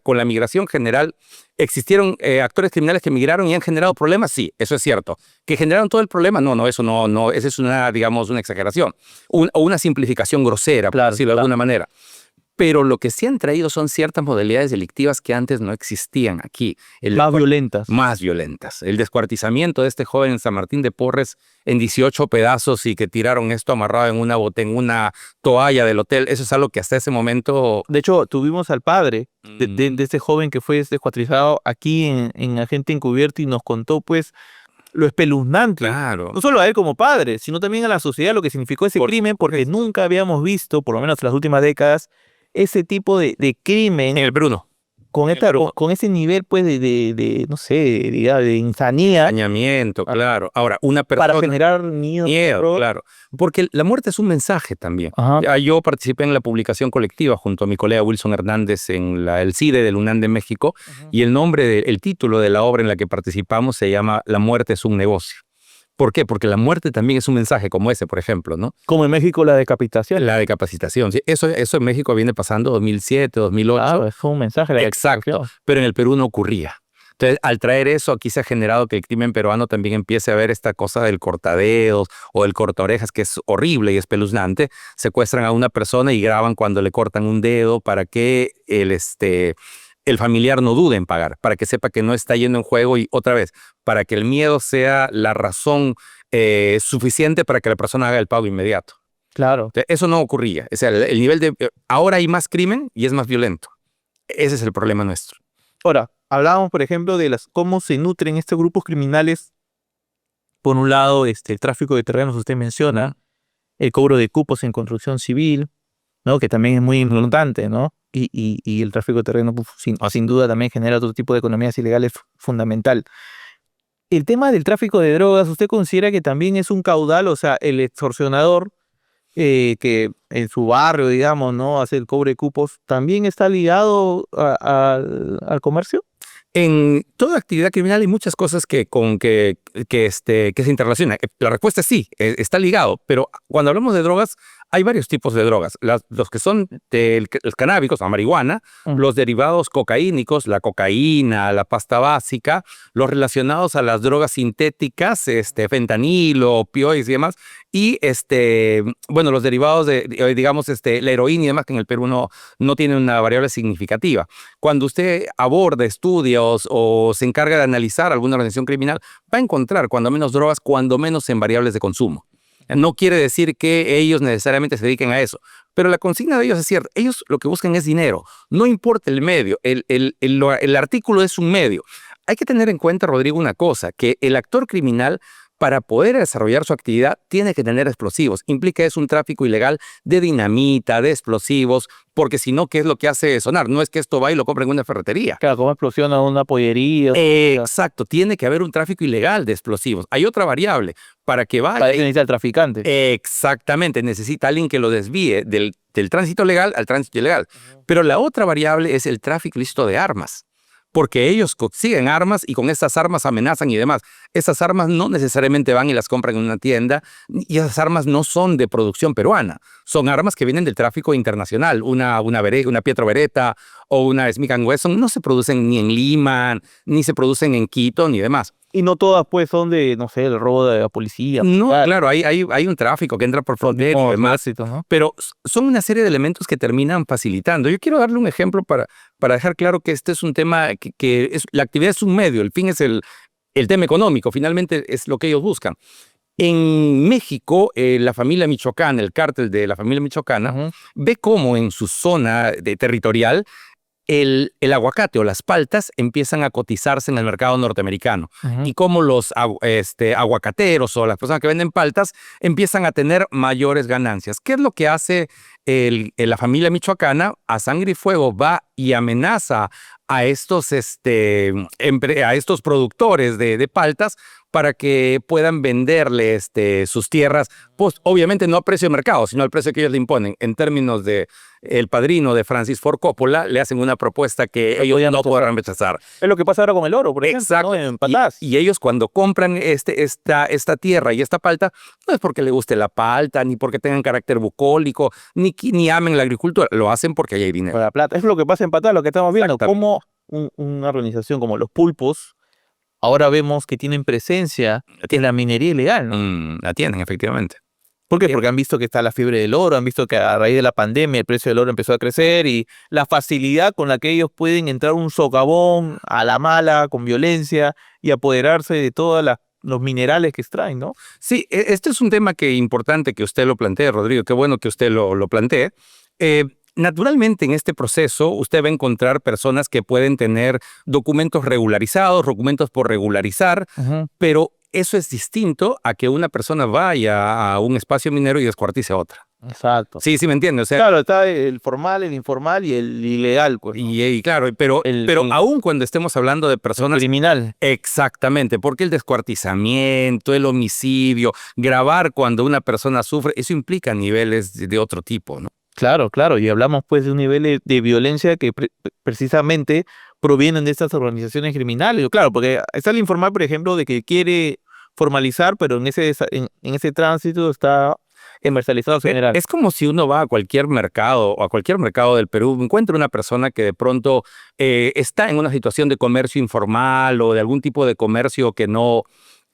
con la migración general existieron actores criminales que migraron y han generado problemas. Sí, eso es cierto. ¿Que generaron todo el problema? No, eso no. Esa es una exageración. O una simplificación grosera, por decirlo de alguna manera. Pero lo que sí han traído son ciertas modalidades delictivas que antes no existían aquí. Más violentas. Más violentas. El descuartizamiento de este joven en San Martín de Porres en 18 pedazos y que tiraron esto amarrado en una toalla del hotel. Eso es algo que hasta ese momento... De hecho, tuvimos al padre de este joven que fue descuartizado aquí en Agente Encubierto y nos contó, pues, lo espeluznante. Claro. No solo a él como padre, sino también a la sociedad, lo que significó ese crimen, porque nunca habíamos visto, por lo menos en las últimas décadas, ese tipo de crimen en el Perú no. Con ese nivel, pues, no sé, de insanía. Dañamiento, claro. Ahora, una persona... Para generar miedo, claro. Porque la muerte es un mensaje también. Ajá. Yo participé en la publicación colectiva junto a mi colega Wilson Hernández en el CIDE del UNAM de México, y el título de la obra en la que participamos se llama La muerte es un negocio. ¿Por qué? Porque la muerte también es un mensaje como ese, por ejemplo, ¿no? Como en México la decapitación. La decapitación, sí. Eso en México viene pasando 2007, 2008. Claro, es un mensaje. Exacto, pero en el Perú no ocurría. Entonces, al traer eso, aquí se ha generado que el crimen peruano también empiece a ver esta cosa del cortadedos o del cortaorejas, que es horrible y espeluznante. Secuestran a una persona y graban cuando le cortan un dedo para que el familiar no dude en pagar, para que sepa que no está yendo en juego y otra vez, para que el miedo sea la razón suficiente para que la persona haga el pago inmediato. Claro. Entonces, eso no ocurría. O sea, el nivel de... Ahora hay más crimen y es más violento. Ese es el problema nuestro. Ahora, hablábamos, por ejemplo, de cómo se nutren estos grupos criminales. Por un lado, el tráfico de terrenos, usted menciona, el cobro de cupos en construcción civil, ¿no? Que también es muy importante, ¿no? Y el tráfico de terrenos, sin duda, también genera otro tipo de economías ilegales fundamental. El tema del tráfico de drogas, ¿usted considera que también es un caudal? O sea, el extorsionador que en su barrio, digamos, ¿no?, hace el cobre de cupos, ¿también está ligado al comercio? En toda actividad criminal hay muchas cosas que se interrelacionan. La respuesta es sí, está ligado, pero cuando hablamos de drogas, hay varios tipos de drogas. Los que son los canábicos, la marihuana, los derivados cocaínicos, la cocaína, la pasta básica, los relacionados a las drogas sintéticas, fentanilo, opioides y demás, y bueno, los derivados de, digamos, la heroína y demás, que en el Perú no tienen una variable significativa. Cuando usted aborda, estudia o se encarga de analizar alguna organización criminal, va a encontrar cuando menos drogas, cuando menos en variables de consumo. No quiere decir que ellos necesariamente se dediquen a eso, pero la consigna de ellos es cierta. Ellos lo que buscan es dinero, no importa el medio, el artículo es un medio. Hay que tener en cuenta, Rodrigo, una cosa, que el actor criminal, para poder desarrollar su actividad, tiene que tener explosivos. Implica es un tráfico ilegal de dinamita, de explosivos, porque si no, ¿qué es lo que hace sonar? No es que esto va y lo compra en una ferretería. Claro, como explosiona una pollería. Exacto, tiene que haber un tráfico ilegal de explosivos. Hay otra variable, para que vaya... Para eso necesita el traficante. Exactamente, necesita alguien que lo desvíe del tránsito legal al tránsito ilegal. Pero la otra variable es el tráfico ilícito de armas. porque ellos consiguen armas y con estas armas amenazan y demás. Esas armas no necesariamente van y las compran en una tienda, y esas armas no son de producción peruana, son armas que vienen del tráfico internacional. Una Pietro Beretta o una Smith & Wesson no se producen ni en Lima, ni se producen en Quito, ni demás. Y no todas, pues, son de, no sé, el robo de la policía. No, claro, hay un tráfico que entra por frontera y demás, ¿no? pero son una serie de elementos que terminan facilitando. Yo quiero darle un ejemplo para dejar claro que este es un tema la actividad es un medio, el fin es el tema económico, finalmente es lo que ellos buscan. En México, la familia michoacana, el cártel de la familia michoacana, ve cómo en su zona territorial el aguacate o las paltas empiezan a cotizarse en el mercado norteamericano y cómo los aguacateros o las personas que venden paltas empiezan a tener mayores ganancias. ¿Qué es lo que hace la familia michoacana? A sangre y fuego va y amenaza a estos productores de paltas para que puedan venderle sus tierras, pues obviamente no a precio de mercado, sino al precio que ellos le imponen. En términos de El Padrino de Francis Ford Coppola, le hacen una propuesta que ellos no podrán rechazar. Es lo que pasa ahora con el oro, por ejemplo. Exacto. ¿No? En Patás. Y ellos cuando compran esta tierra y esta palta, no es porque les guste la palta, ni porque tengan carácter bucólico, ni amen la agricultura, lo hacen porque hay dinero. Por la plata. Es lo que pasa en Patás, lo que estamos viendo. Como una organización como los Pulpos, ahora vemos que tienen presencia en la minería ilegal, ¿no? La tienen, efectivamente. ¿Por qué? Porque han visto que está la fiebre del oro, han visto que a raíz de la pandemia el precio del oro empezó a crecer y la facilidad con la que ellos pueden entrar a un socavón a la mala, con violencia, y apoderarse de todos los minerales que extraen, ¿no? Sí, este es un tema importante que usted lo plantee, Rodrigo. Qué bueno que usted lo plantee. Naturalmente, en este proceso, usted va a encontrar personas que pueden tener documentos regularizados, documentos por regularizar, pero eso es distinto a que una persona vaya a un espacio minero y descuartice a otra. Exacto. Sí, me entiende. O sea, claro, está el formal, el informal y el ilegal, pues, ¿no? Y claro, pero aún cuando estemos hablando de personas... criminal. Exactamente, porque el descuartizamiento, el homicidio, grabar cuando una persona sufre, eso implica niveles de otro tipo, ¿no? Claro, claro, y hablamos pues de un nivel de violencia que precisamente provienen de estas organizaciones criminales. Claro, porque está el informal, por ejemplo, de que quiere formalizar, pero en ese tránsito está comercializado en general. Es como si uno va a cualquier mercado o a cualquier mercado del Perú, encuentra una persona que de pronto está en una situación de comercio informal o de algún tipo de comercio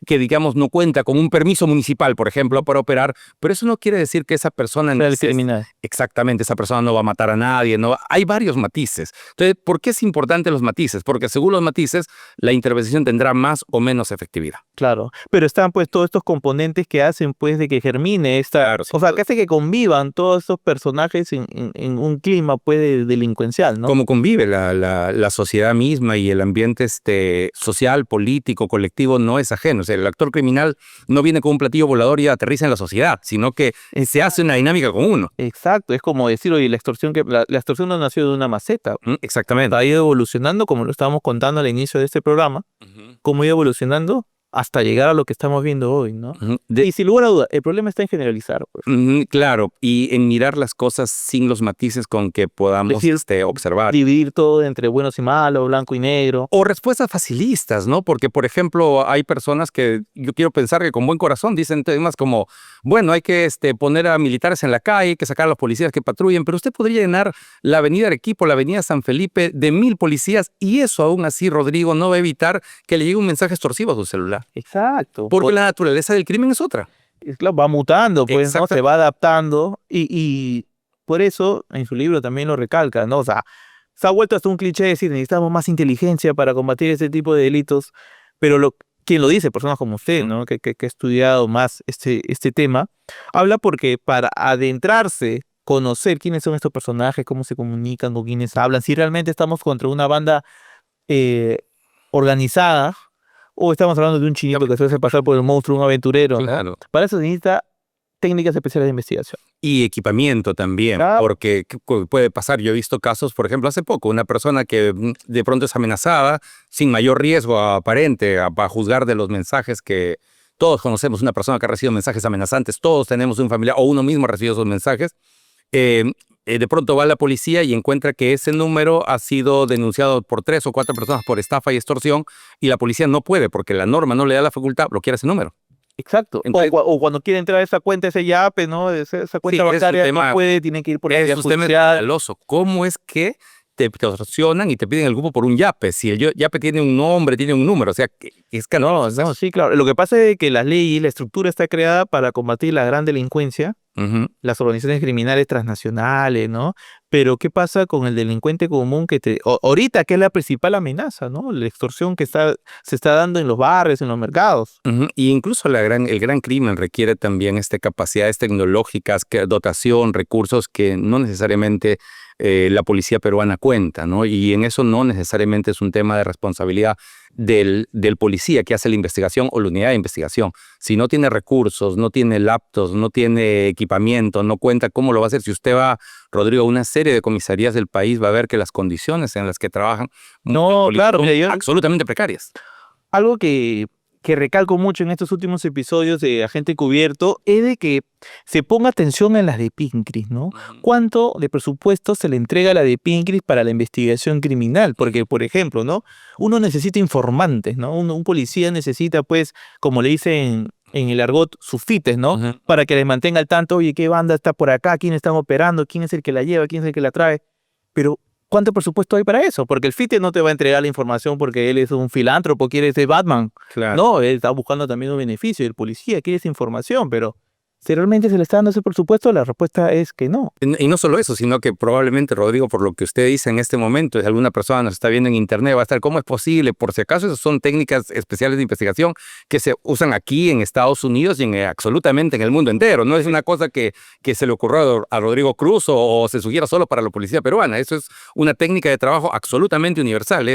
que digamos no cuenta con un permiso municipal, por ejemplo, para operar, pero eso no quiere decir que esa persona... Es criminal. Exactamente, esa persona no va a matar a nadie, no. Hay varios matices. Entonces, ¿por qué es importante los matices? Porque según los matices, la intervención tendrá más o menos efectividad. Claro, pero están pues todos estos componentes que hacen pues de que germine esta... Claro, o sea, que hace que convivan todos estos personajes en un clima pues delincuencial, ¿no? Cómo convive la sociedad misma y el ambiente social, político, colectivo no es ajeno. O sea, el actor criminal no viene con un platillo volador y aterriza en la sociedad, sino que se hace una dinámica con uno. Exacto, es como decir, oye, la extorsión no nació de una maceta. Exactamente. Ha ido evolucionando, como lo estábamos contando al inicio de este programa, cómo ha ido evolucionando hasta llegar a lo que estamos viendo hoy, ¿no? Y sin lugar a duda, el problema está en generalizar. Pues. Claro, y en mirar las cosas sin los matices con que podamos observar. Dividir todo entre buenos y malos, blanco y negro. O respuestas facilistas, ¿no? Porque, por ejemplo, hay personas que yo quiero pensar que con buen corazón dicen temas como, bueno, hay que poner a militares en la calle, hay que sacar a los policías que patrullen, pero usted podría llenar la avenida Arequipa, la avenida San Felipe de 1000 policías y eso aún así, Rodrigo, no va a evitar que le llegue un mensaje extorsivo a su celular. Exacto. Porque la naturaleza del crimen es otra. Claro, va mutando, pues, ¿no? Se va adaptando y por eso en su libro también lo recalca, ¿no? O sea, se ha vuelto hasta un cliché decir necesitamos más inteligencia para combatir este tipo de delitos, pero quien lo dice, personas como usted, ¿no? Que ha estudiado más este tema, habla porque para adentrarse, conocer quiénes son estos personajes, cómo se comunican, con quiénes hablan, si realmente estamos contra una banda organizada, o estamos hablando de un chinito que se hace pasar por el monstruo, un aventurero. Claro. Para eso se necesita técnicas especiales de investigación. Y equipamiento también, porque puede pasar. Yo he visto casos, por ejemplo, hace poco, una persona que de pronto es amenazada sin mayor riesgo aparente para juzgar de los mensajes que todos conocemos, una persona que ha recibido mensajes amenazantes, todos tenemos un familiar o uno mismo ha recibido esos mensajes. de pronto va la policía y encuentra que ese número ha sido denunciado por 3 o 4 personas por estafa y extorsión y la policía no puede porque la norma no le da la facultad bloquear ese número. Exacto. Entonces, O cuando quiere entrar a esa cuenta, ese YAPE, ¿no? Esa cuenta Sí, es un bancaria, tema- no puede, tiene que ir por la vía es un tema judicial. escandaloso. ¿Cómo es que te extorsionan y te piden el cupo por un yape? Si el yape tiene un nombre, tiene un número, o sea, que es escandaloso. No, sí, claro. Lo que pasa es que las leyes, la estructura está creada para combatir la gran delincuencia, Ujú. las organizaciones criminales transnacionales, ¿no? Pero ¿qué pasa con el delincuente común ahorita que es la principal amenaza, ¿no? La extorsión que se está dando en los barrios, en los mercados. Ujú. Y incluso el gran crimen requiere también capacidades tecnológicas, dotación, recursos que no necesariamente la policía peruana cuenta, ¿no? Y en eso no necesariamente es un tema de responsabilidad del policía que hace la investigación o la unidad de investigación. Si no tiene recursos, no tiene laptops, no tiene equipamiento, no cuenta cómo lo va a hacer. Si usted va, Rodrigo, a una serie de comisarías del país, va a ver que las condiciones en las que trabajan No, claro, son mira, yo- absolutamente precarias. Algo que recalco mucho en estos últimos episodios de Agente Cubierto es de que se ponga atención en las de Pincris, ¿no? ¿Cuánto de presupuesto se le entrega a la de Pincris para la investigación criminal? Porque, por ejemplo, ¿no? Uno necesita informantes, ¿no? Un policía necesita, pues, como le dicen en el argot, sus fites, ¿no? Ujú. Para que les mantenga al tanto, oye, ¿qué banda está por acá? ¿Quién están operando? ¿Quién es el que la lleva? ¿Quién es el que la trae? Pero ¿cuánto presupuesto hay para eso? Porque el FITE no te va a entregar la información porque él es un filántropo, quiere ser Batman. Claro. No, él está buscando también un beneficio. El policía quiere esa información, pero si realmente se le está dando ese presupuesto, la respuesta es que no. Y no solo eso, sino que probablemente, Rodrigo, por lo que usted dice en este momento, si alguna persona nos está viendo en internet, va a estar, ¿cómo es posible? Por si acaso, esas son técnicas especiales de investigación que se usan aquí en Estados Unidos y absolutamente en el mundo entero. No es una cosa que se le ocurrió a Rodrigo Cruz o se sugiera solo para la policía peruana. Eso es una técnica de trabajo absolutamente universal.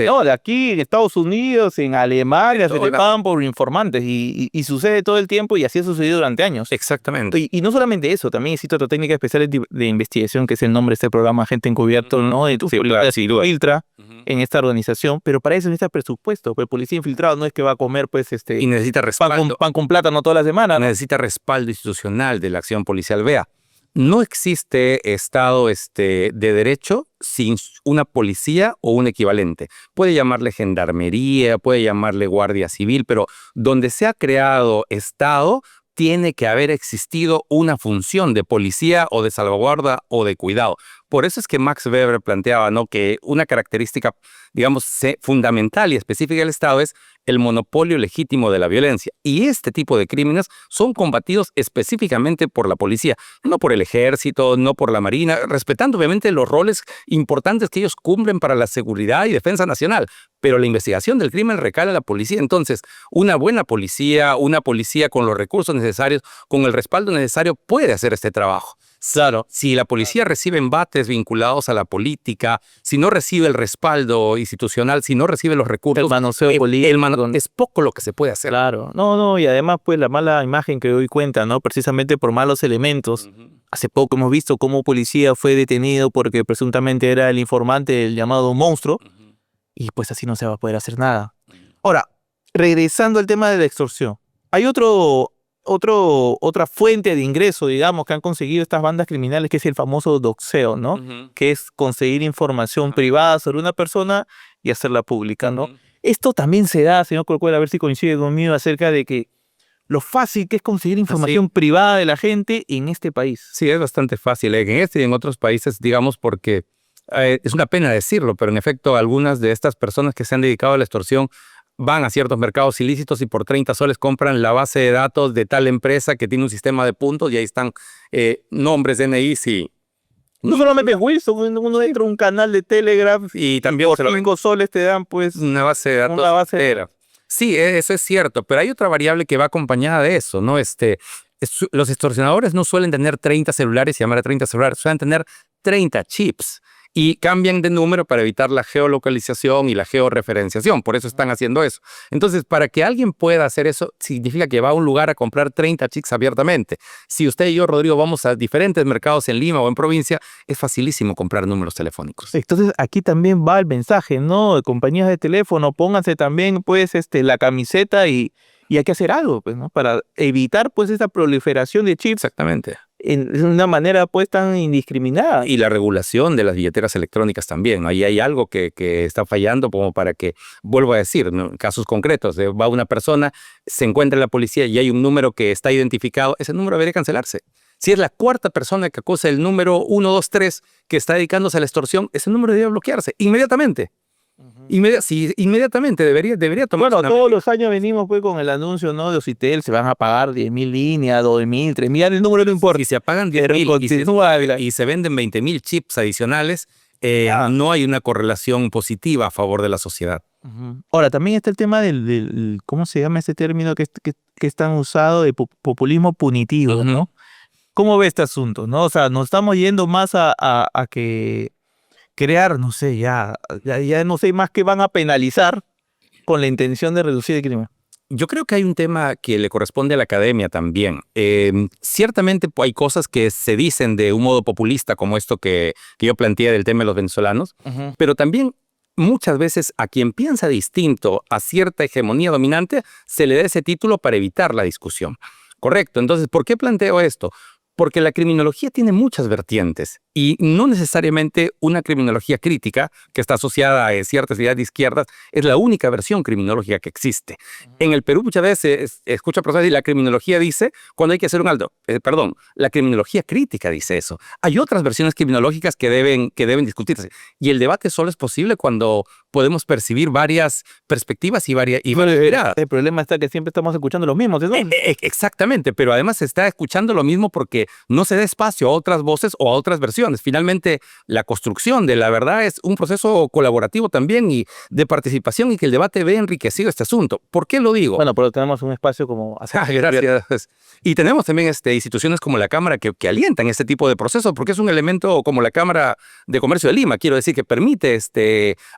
No, de aquí en Estados Unidos, en Alemania, se todo le pagan por informantes y sucede todo el tiempo y así ha sucedido durante años. Exactamente. Y no solamente eso, también existe otra técnica especial de investigación, que es el nombre de este programa, Agente Encubierto, ¿no? De tu filtra en esta organización, pero para eso necesita presupuesto, pues el policía infiltrado no es que va a comer, pues, Y necesita respaldo. pan con plátano toda la semana, ¿no? Necesita respaldo institucional de la acción policial. Vea, no existe Estado de derecho sin una policía o un equivalente. Puede llamarle gendarmería, puede llamarle guardia civil, pero donde se ha creado Estado, tiene que haber existido una función de policía o de salvaguarda o de cuidado. Por eso es que Max Weber planteaba, ¿no?, que una característica, digamos, fundamental y específica del Estado es el monopolio legítimo de la violencia. Y este tipo de crímenes son combatidos específicamente por la policía, no por el ejército, no por la marina, respetando obviamente los roles importantes que ellos cumplen para la seguridad y defensa nacional. Pero la investigación del crimen recae a la policía. Entonces, una buena policía, una policía con los recursos necesarios, con el respaldo necesario, puede hacer este trabajo. Claro, si la policía recibe embates vinculados a la política, si no recibe el respaldo institucional, si no recibe los recursos, El manoseo político. es poco lo que se puede hacer. Claro, no, y además, pues, la mala imagen que hoy cuenta, ¿no? Precisamente por malos elementos. Hace poco hemos visto cómo un policía fue detenido porque presuntamente era el informante del llamado monstruo, y pues así no se va a poder hacer nada. Ahora, regresando al tema de la extorsión, hay otra fuente de ingreso, digamos, que han conseguido estas bandas criminales, que es el famoso doxeo, ¿no? Que es conseguir información privada sobre una persona y hacerla pública, ¿no? Esto también se da, señor Corcuera, a ver si coincide conmigo, acerca de que lo fácil que es conseguir información privada de la gente en este país. Sí, es bastante fácil. En este y en otros países, digamos, porque es una pena decirlo, pero en efecto algunas de estas personas que se han dedicado a la extorsión van a ciertos mercados ilícitos y por 30 soles compran la base de datos de tal empresa que tiene un sistema de puntos y ahí están nombres, DNIs y... No solamente Wilson, uno entra a un canal de Telegram Y también por 5 soles te dan, pues, una base de datos una base de... entera. Sí, eso es cierto, pero hay otra variable que va acompañada de eso, ¿no? Los extorsionadores no suelen tener 30 celulares y llamar a 30 celulares, suelen tener 30 chips y cambian de número para evitar la geolocalización y la georreferenciación. Por eso están haciendo eso. Entonces, para que alguien pueda hacer eso, significa que va a un lugar a comprar 30 chips abiertamente. Si usted y yo, Rodrigo, vamos a diferentes mercados en Lima o en provincia, es facilísimo comprar números telefónicos. Entonces aquí también va el mensaje, ¿no? De compañías de teléfono, pónganse también, pues, la camiseta y hay que hacer algo, pues, ¿no? Para evitar, pues, esa proliferación de chips. Exactamente. de una manera pues tan indiscriminada. Y la regulación de las billeteras electrónicas también, ¿no? Ahí hay algo que está fallando como para que, vuelvo a decir, ¿no? Casos concretos, va una persona, se encuentra en la policía y hay un número que está identificado, ese número debería cancelarse. Si es la cuarta persona que acusa el número 123 que está dedicándose a la extorsión, ese número debería bloquearse inmediatamente. Inmediatamente debería tomar. Bueno, todos los años venimos pues con el anuncio, ¿no? De Ocitel, se van a pagar 10.000 líneas, 12.000, 3.000, el número no importa. Si se apagan 10.000 y se venden 20.000 chips adicionales, no hay una correlación positiva a favor de la sociedad. Ahora, también está el tema ¿cómo se llama ese término que es tan usado de populismo punitivo, ¿no? ¿Cómo ve este asunto, no? O sea, nos estamos yendo más a que crear, no sé, ya no sé más que van a penalizar con la intención de reducir el crimen. Yo creo que hay un tema que le corresponde a la academia también. Ciertamente hay cosas que se dicen de un modo populista, como esto que yo planteé del tema de los venezolanos, pero también muchas veces a quien piensa distinto a cierta hegemonía dominante se le da ese título para evitar la discusión. Correcto. Entonces, ¿por qué planteo esto? Porque la criminología tiene muchas vertientes y no necesariamente una criminología crítica que está asociada a ciertas ideas de izquierdas es la única versión criminológica que existe. En el Perú muchas veces escucha personas y la criminología dice cuando hay que hacer un alto. La criminología crítica dice eso. Hay otras versiones criminológicas que deben discutirse y el debate solo es posible cuando podemos percibir varias perspectivas y varias miradas. El problema está que siempre estamos escuchando lo mismo. Exactamente, pero además se está escuchando lo mismo porque no se da espacio a otras voces o a otras versiones. Finalmente, la construcción de la verdad es un proceso colaborativo también y de participación y que el debate ve enriquecido este asunto. ¿Por qué lo digo? Bueno, pero tenemos un espacio como... Gracias. Y tenemos también instituciones como la Cámara que alientan este tipo de procesos porque es un elemento como la Cámara de Comercio de Lima, quiero decir, que permite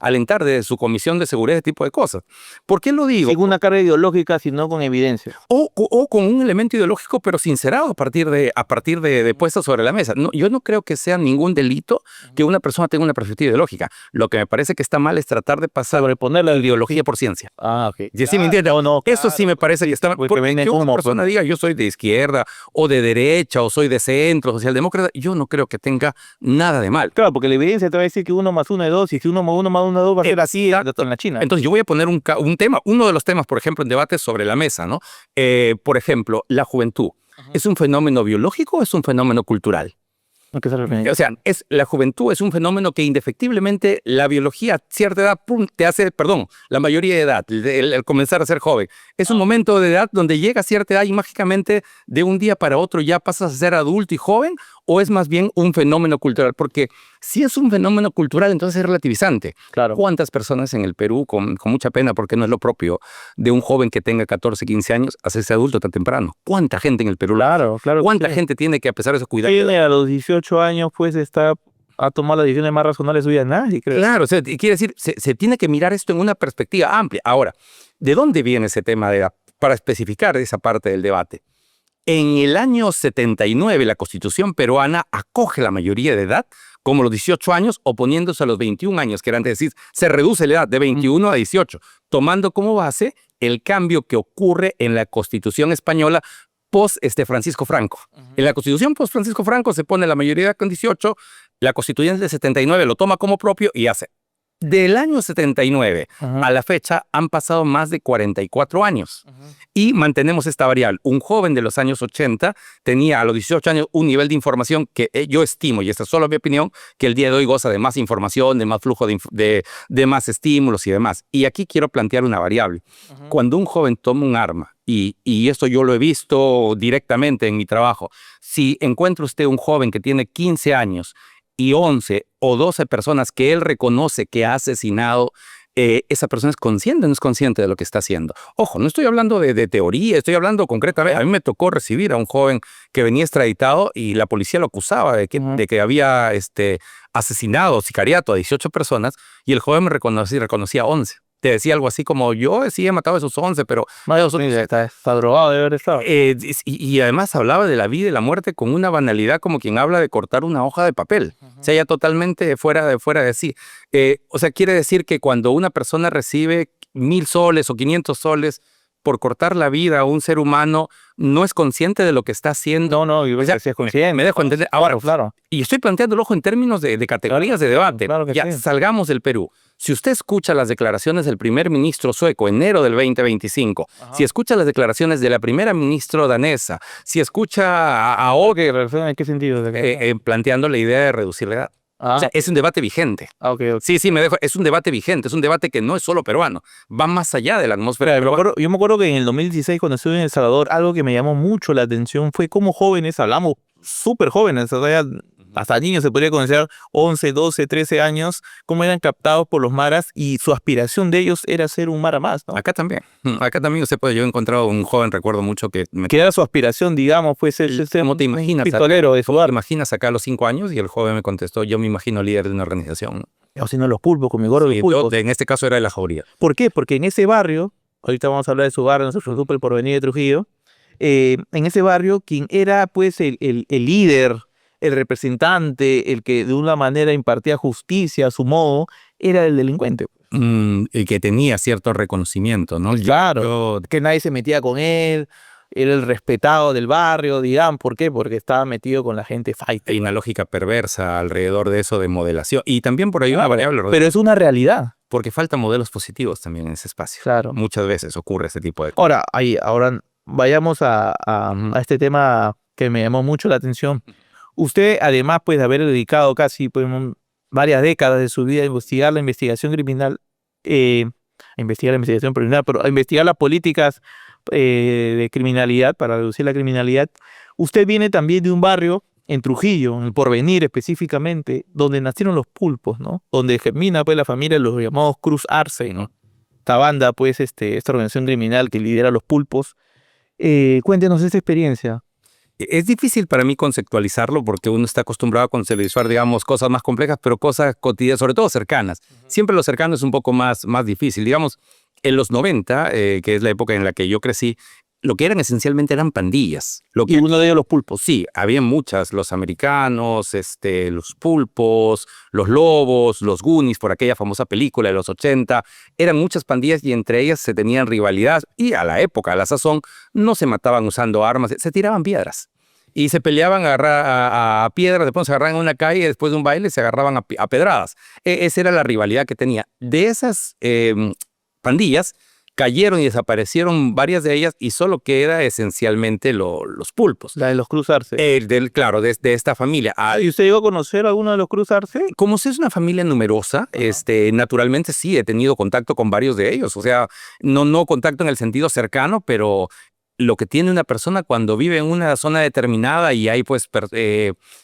alentar de su Comisión de Seguridad este tipo de cosas. ¿Por qué lo digo? Sin una carga ideológica, sino con evidencia. O con un elemento ideológico, pero sincerado a partir de puestos sobre la mesa. No, yo no creo que sea ningún delito que una persona tenga una perspectiva ideológica. Lo que me parece que está mal es tratar de sobreponer la ideología por ciencia. Ok. ¿Y sí me entiendes? Eso sí me parece que está mal. Porque que una persona diga yo soy de izquierda o de derecha o soy de centro, socialdemócrata, yo no creo que tenga nada de mal. Claro, porque la evidencia te va a decir que 1 más 1 es 2 y si 1 más 1 más 1 es 2 va a ser así en la China. Entonces yo voy a poner un tema, uno de los temas, por ejemplo, en debate sobre la mesa, ¿no? Por ejemplo, la juventud. ¿Es un fenómeno biológico o es un fenómeno cultural? ¿A qué se refiere? O sea, la juventud es un fenómeno que indefectiblemente la biología a cierta edad te hace, la mayoría de edad, el comenzar a ser joven. Es un momento de edad donde llega a cierta edad y mágicamente de un día para otro ya pasas a ser adulto y joven, o es más bien un fenómeno cultural. Porque si es un fenómeno cultural, entonces es relativizante. Claro. ¿Cuántas personas en el Perú, con mucha pena, porque no es lo propio de un joven que tenga 14, 15 años, hacerse adulto tan temprano? ¿Cuánta gente en el Perú? Claro. ¿Cuánta gente tiene que, a pesar de eso, cuidar? A los 18 años, pues, a tomar las decisiones más razonables de su vida. Nadie, creo. Claro, quiere decir, se tiene que mirar esto en una perspectiva amplia. Ahora, ¿de dónde viene ese tema de edad? Para especificar esa parte del debate. En el año 79, la Constitución peruana acoge la mayoría de edad como los 18 años, oponiéndose a los 21 años, que eran, es decir, se reduce la edad de 21 a 18, tomando como base el cambio que ocurre en la Constitución española post Francisco Franco. En la Constitución post Francisco Franco se pone la mayoría de edad con 18, la Constitución del 79 lo toma como propio y hace. Del año 79 a la fecha han pasado más de 44 años y mantenemos esta variable. Un joven de los años 80 tenía a los 18 años un nivel de información que yo estimo, y esta es solo mi opinión, que el día de hoy goza de más información, de más flujo de más estímulos y demás. Y aquí quiero plantear una variable. Cuando un joven toma un arma, y esto yo lo he visto directamente en mi trabajo, si encuentra usted un joven que tiene 15 años y 11 o 12 personas que él reconoce que ha asesinado, esa persona es consciente o no es consciente de lo que está haciendo. Ojo, no estoy hablando de teoría, estoy hablando concretamente. A mí me tocó recibir a un joven que venía extraditado y la policía lo acusaba de que había asesinado, sicariato a 18 personas y el joven me reconocía 11. Te decía algo así como, yo sí he matado a esos 11, pero... No, está drogado de haber estado. Y además hablaba de la vida y la muerte con una banalidad como quien habla de cortar una hoja de papel. O sea, ya totalmente fuera de sí. O sea, quiere decir que cuando una persona recibe 1.000 soles o 500 soles por cortar la vida a un ser humano no es consciente de lo que está haciendo. No, yo O sea, creo que sí es consciente. me dejo entender. Ahora, Claro. y estoy planteando el ojo en términos de categorías de debate. Claro que Ya, sí. salgamos del Perú. Si usted escucha las declaraciones del primer ministro sueco, enero del 2025, si escucha las declaraciones de la primera ministra danesa, si escucha a Oge ¿En qué sentido? planteando la idea de reducir la edad. O sea, es un debate vigente. Ok. Sí, me dejo. Es un debate vigente, es un debate que no es solo peruano, va más allá de la atmósfera peruana. Yo me acuerdo que en el 2016, cuando estuve en El Salvador, algo que me llamó mucho la atención fue cómo jóvenes, hablamos súper jóvenes, o sea, hasta niños se podría considerar 11, 12, 13 años, cómo eran captados por los maras y su aspiración de ellos era ser un mara más, ¿no? Acá también usted puede, yo he encontrado un joven, recuerdo mucho que Que era su aspiración, digamos, pues ser ¿cómo te imaginas? pistolero de su ¿Te barrio. imaginas acá a los 5 años? Y el joven me contestó, yo me imagino líder de una organización. O si no, los pulpos, con mi gorro de Sí, pulpos. en este caso era de la jauría. ¿Por qué? Porque en ese barrio, ahorita vamos a hablar de su barrio, nuestro grupo El Porvenir de Trujillo, en ese barrio, quien era pues el líder, el representante, el que de una manera impartía justicia a su modo, era el delincuente. Y que tenía cierto reconocimiento, ¿no? Claro, que nadie se metía con él, era el respetado del barrio, digamos. ¿Por qué? Porque estaba metido con la gente fight. Hay una lógica perversa alrededor de eso de modelación. Y también por ahí una variable, Pero es una realidad. porque faltan modelos positivos también en ese espacio. Claro. Muchas veces ocurre ese tipo de cosas. Ahora vayamos a este tema que me llamó mucho la atención. Usted, además pues, de haber dedicado casi pues, varias décadas de su vida a investigar la investigación criminal, a investigar la investigación criminal, pero a investigar las políticas de criminalidad para reducir la criminalidad, usted viene también de un barrio en Trujillo, en El Porvenir específicamente, donde nacieron los pulpos, ¿no? Donde germina pues la familia de los llamados Cruz Arce, ¿no? Esta banda, pues, esta organización criminal que lidera los pulpos. Cuéntenos esta experiencia. Es difícil para mí conceptualizarlo porque uno está acostumbrado a conceptualizar, digamos, cosas más complejas, pero cosas cotidianas, sobre todo cercanas. Siempre lo cercano es un poco más difícil. Digamos, en los 90, que es la época en la que yo crecí, lo que eran esencialmente eran pandillas. Y uno de ellos los pulpos. Sí, había muchas, los americanos, los pulpos, los lobos, los Goonies, por aquella famosa película de los 80. Eran muchas pandillas y entre ellas se tenían rivalidad y a la época, a la sazón, no se mataban usando armas, se tiraban piedras. Y se peleaban a piedras, después se agarraban en una calle y después de un baile se agarraban a pedradas. Esa era la rivalidad que tenía. De esas pandillas, cayeron y desaparecieron varias de ellas y solo queda esencialmente los pulpos. La de los Cruz Arce. Claro, de esta familia. ¿Y usted llegó a conocer a alguno de los Cruz Arce? Como si es una familia numerosa, naturalmente sí, he tenido contacto con varios de ellos. O sea, no contacto en el sentido cercano, pero lo que tiene una persona cuando vive en una zona determinada y hay pues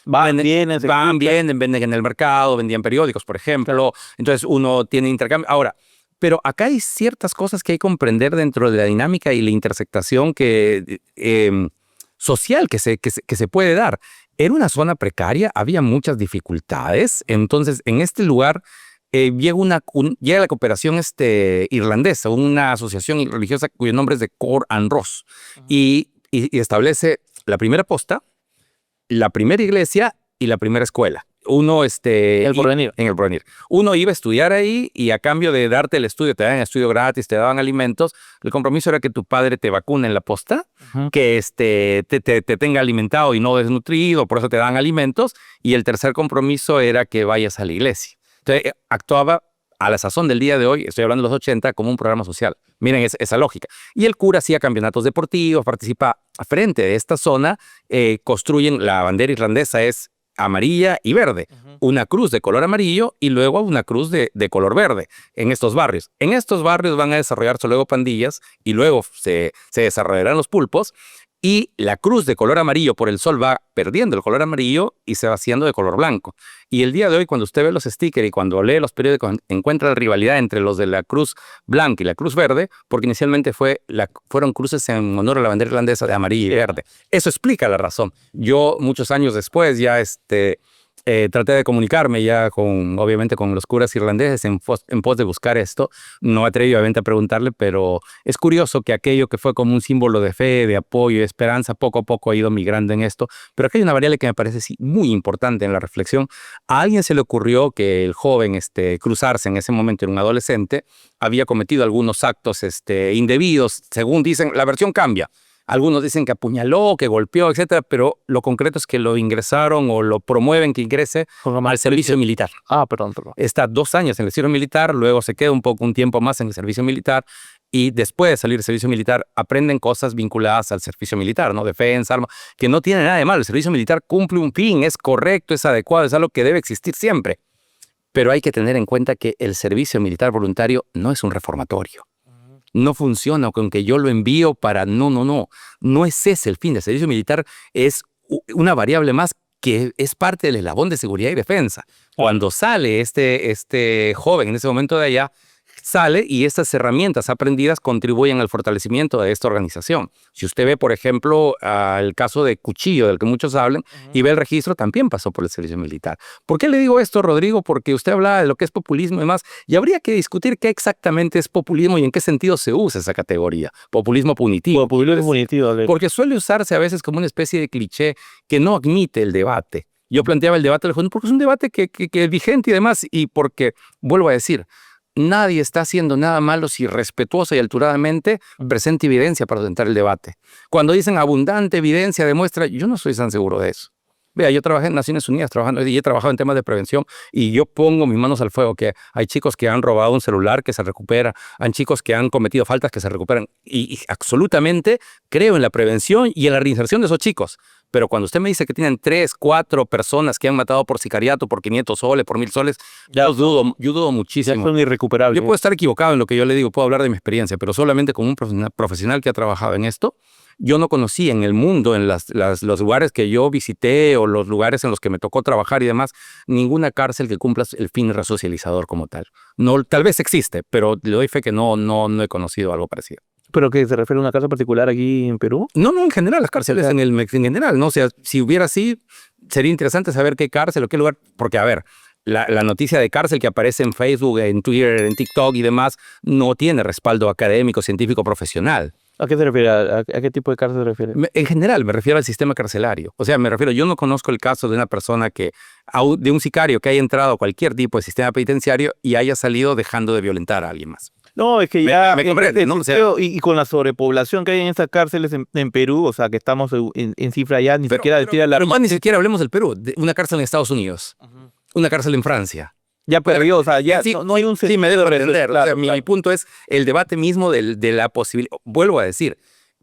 vienen, venden en el mercado, vendían periódicos, por ejemplo. Entonces uno tiene intercambio. Ahora, pero acá hay ciertas cosas que hay que comprender dentro de la dinámica y la intersectación social que se puede dar. Era una zona precaria, había muchas dificultades. Entonces, en este lugar llega la cooperación irlandesa, una asociación religiosa cuyo nombre es de Cor and Ross, y establece la primera posta, la primera iglesia y la primera escuela. Uno, en el Porvenir. Uno iba a estudiar ahí y a cambio de darte el estudio, te daban estudio gratis, te daban alimentos. El compromiso era que tu padre te vacune en la posta, que te tenga alimentado y no desnutrido, por eso te daban alimentos. Y el tercer compromiso era que vayas a la iglesia. Entonces, actuaba a la sazón del día de hoy, estoy hablando de los 80, como un programa social. Miren esa lógica. Y el cura hacía campeonatos deportivos, participa frente de esta zona, construyen, la bandera irlandesa es amarilla y verde, una cruz de color amarillo y luego una cruz de color verde en estos barrios. En estos barrios van a desarrollarse luego pandillas y luego se desarrollarán los pulpos y la cruz de color amarillo por el sol va perdiendo el color amarillo y se va haciendo de color blanco. Y el día de hoy, cuando usted ve los stickers y cuando lee los periódicos, encuentra la rivalidad entre los de la cruz blanca y la cruz verde, porque inicialmente fueron cruces en honor a la bandera irlandesa de amarillo y verde. Eso explica la razón. Yo, muchos años después, ya traté de comunicarme ya obviamente con los curas irlandeses en pos de buscar esto. No atreví obviamente a preguntarle, pero es curioso que aquello que fue como un símbolo de fe, de apoyo, de esperanza, poco a poco ha ido migrando en esto. Pero aquí hay una variable que me parece sí, muy importante en la reflexión. A alguien se le ocurrió que el joven cruzarse en ese momento, era un adolescente, había cometido algunos actos indebidos, según dicen, la versión cambia. Algunos dicen que apuñaló, que golpeó, etcétera, pero lo concreto es que lo ingresaron o lo promueven que ingrese al servicio militar. Perdón. Está 2 años en el servicio militar, luego se queda un tiempo más en el servicio militar y después de salir del servicio militar aprenden cosas vinculadas al servicio militar, ¿no? Defensa, armas, que no tiene nada de malo. El servicio militar cumple un fin, es correcto, es adecuado, es algo que debe existir siempre. Pero hay que tener en cuenta que el servicio militar voluntario no es un reformatorio. No funciona con que yo lo envío para... No es ese el fin. El servicio militar es una variable más que es parte del eslabón de seguridad y defensa. Cuando sale este joven en ese momento de allá, sale y estas herramientas aprendidas contribuyen al fortalecimiento de esta organización. Si usted ve, por ejemplo, el caso de Cuchillo, del que muchos hablan, y ve el registro, también pasó por el servicio militar. ¿Por qué le digo esto, Rodrigo? Porque usted hablaba de lo que es populismo y demás, y habría que discutir qué exactamente es populismo y en qué sentido se usa esa categoría. Populismo punitivo. Populismo punitivo. Porque suele usarse a veces como una especie de cliché que no admite el debate. Yo planteaba el debate del fondo porque es un debate que es vigente y demás, y porque, vuelvo a decir, nadie está haciendo nada malo si respetuosa y alturadamente presenta evidencia para sustentar el debate. Cuando dicen abundante evidencia demuestra, yo no soy tan seguro de eso. Vea, yo trabajé en Naciones Unidas y he trabajado en temas de prevención y yo pongo mis manos al fuego que hay chicos que han robado un celular que se recupera, hay chicos que han cometido faltas que se recuperan y absolutamente creo en la prevención y en la reinserción de esos chicos. Pero cuando usted me dice que tienen 3, 4 personas que han matado por sicariato, por 500 soles, por 1000 soles, yo dudo muchísimo. Ya son irrecuperables. Yo puedo estar equivocado en lo que yo le digo, puedo hablar de mi experiencia, pero solamente como un profesional que ha trabajado en esto, yo no conocí en el mundo, en los lugares que yo visité o los lugares en los que me tocó trabajar y demás, ninguna cárcel que cumpla el fin resocializador como tal. No, tal vez existe, pero le doy fe que no he conocido algo parecido. ¿Pero que se refiere a una cárcel particular aquí en Perú? No, en general, las cárceles en general, ¿no? O sea, si hubiera así, sería interesante saber qué cárcel o qué lugar, porque a ver, la noticia de cárcel que aparece en Facebook, en Twitter, en TikTok y demás, no tiene respaldo académico, científico, profesional. ¿A qué se refiere? ¿A qué tipo de cárcel se refiere? En general, me refiero al sistema carcelario. O sea, yo no conozco el caso de una persona de un sicario que haya entrado a cualquier tipo de sistema penitenciario y haya salido dejando de violentar a alguien más. No, es que ya... Me comprende, ¿no? O sea, y con la sobrepoblación que hay en estas cárceles en Perú, o sea, que estamos en cifra ya, ni siquiera decir la... Pero más ni siquiera hablemos del Perú, de una cárcel en Estados Unidos, una cárcel en Francia. Ya perdió, o sea, ya sí, no hay un... Sí, me debo entender. Claro, o sea, mi punto es el debate mismo de la posibilidad. Vuelvo a decir,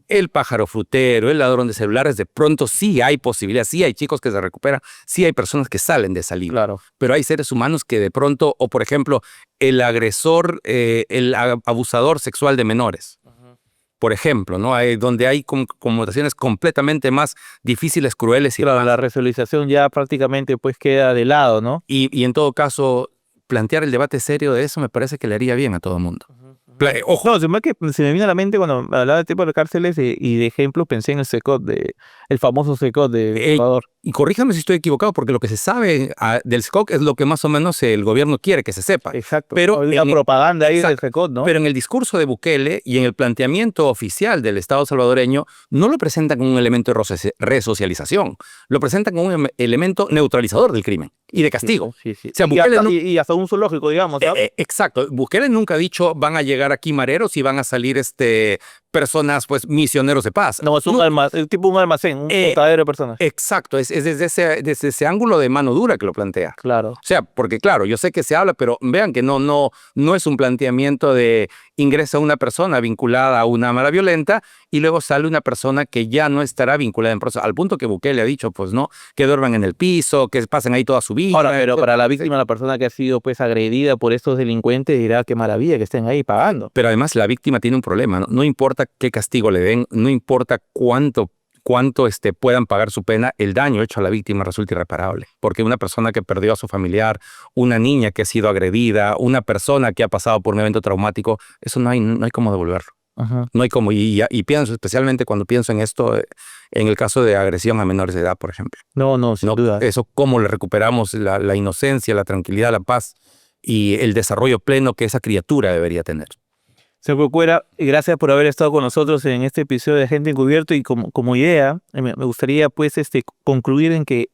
el pájaro frutero, el ladrón de celulares, de pronto sí hay posibilidad, sí hay chicos que se recuperan, sí hay personas que salen de esa línea. Claro. Pero hay seres humanos que de pronto, o por ejemplo, el agresor, el abusador sexual de menores. Por ejemplo, ¿no? Donde hay connotaciones completamente más difíciles, crueles. Claro, la resolución ya prácticamente pues queda de lado, ¿no? Y en todo caso, plantear el debate serio de eso me parece que le haría bien a todo el mundo. Ojo. No, se me vino a la mente cuando hablaba de tipo de cárceles y de ejemplo pensé en el SECOT, el famoso SECOT de Ecuador. Y corríjame si estoy equivocado, porque lo que se sabe del SECOT es lo que más o menos el gobierno quiere que se sepa. Exacto. Pero la propaganda ahí del SECOT, ¿no? Pero en el discurso de Bukele y en el planteamiento oficial del Estado salvadoreño no lo presentan como un elemento de resocialización, lo presentan como un elemento neutralizador del crimen y de castigo. Sí. O sea, y hasta un zoológico, digamos. Exacto. Bukele nunca ha dicho van a llegar aquí mareros y van a salir personas, pues, misioneros de paz. No, es tipo un almacén, un contadero de personas. Exacto, es desde ese ángulo de mano dura que lo plantea. Claro. O sea, porque claro, yo sé que se habla, pero vean que no es un planteamiento de ingresa una persona vinculada a una mala violenta y luego sale una persona que ya no estará vinculada en proceso, al punto que Bukele ha dicho, pues no, que duerman en el piso, que pasen ahí toda su vida. Ahora, pero para la víctima, la persona que ha sido pues agredida por estos delincuentes dirá qué maravilla que estén ahí pagando. Pero además la víctima tiene un problema, ¿no? No importa qué castigo le den, no importa cuánto puedan pagar su pena, el daño hecho a la víctima resulta irreparable. Porque una persona que perdió a su familiar, una niña que ha sido agredida, una persona que ha pasado por un evento traumático, eso no hay cómo devolverlo. Ajá. No hay como, y pienso, especialmente cuando pienso en esto, en el caso de agresión a menores de edad, por ejemplo. No, sin ¿No? duda. Eso, cómo le recuperamos la inocencia, la tranquilidad, la paz y el desarrollo pleno que esa criatura debería tener. Señor Corcuera, gracias por haber estado con nosotros en este episodio de Agente Encubierto, y como idea, me gustaría pues concluir en que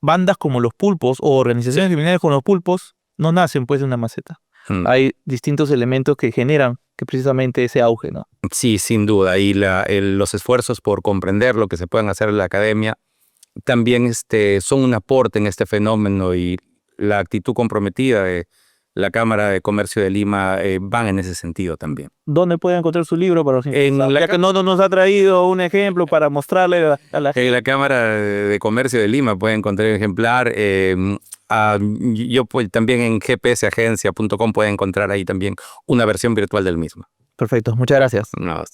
bandas como los Pulpos o organizaciones criminales como los Pulpos no nacen pues de una maceta. Hay distintos elementos que generan que precisamente ese auge, ¿no? Sí, sin duda. Y los esfuerzos por comprender lo que se pueden hacer en la academia también son un aporte en este fenómeno, y la actitud comprometida de la Cámara de Comercio de Lima van en ese sentido también. ¿Dónde pueden encontrar su libro para los Ya que no nos ha traído un ejemplo para mostrarle a la gente? En la Cámara de Comercio de Lima pueden encontrar el ejemplar. Pues, también en gpsagencia.com pueden encontrar ahí también una versión virtual del mismo. Perfecto, muchas gracias. No.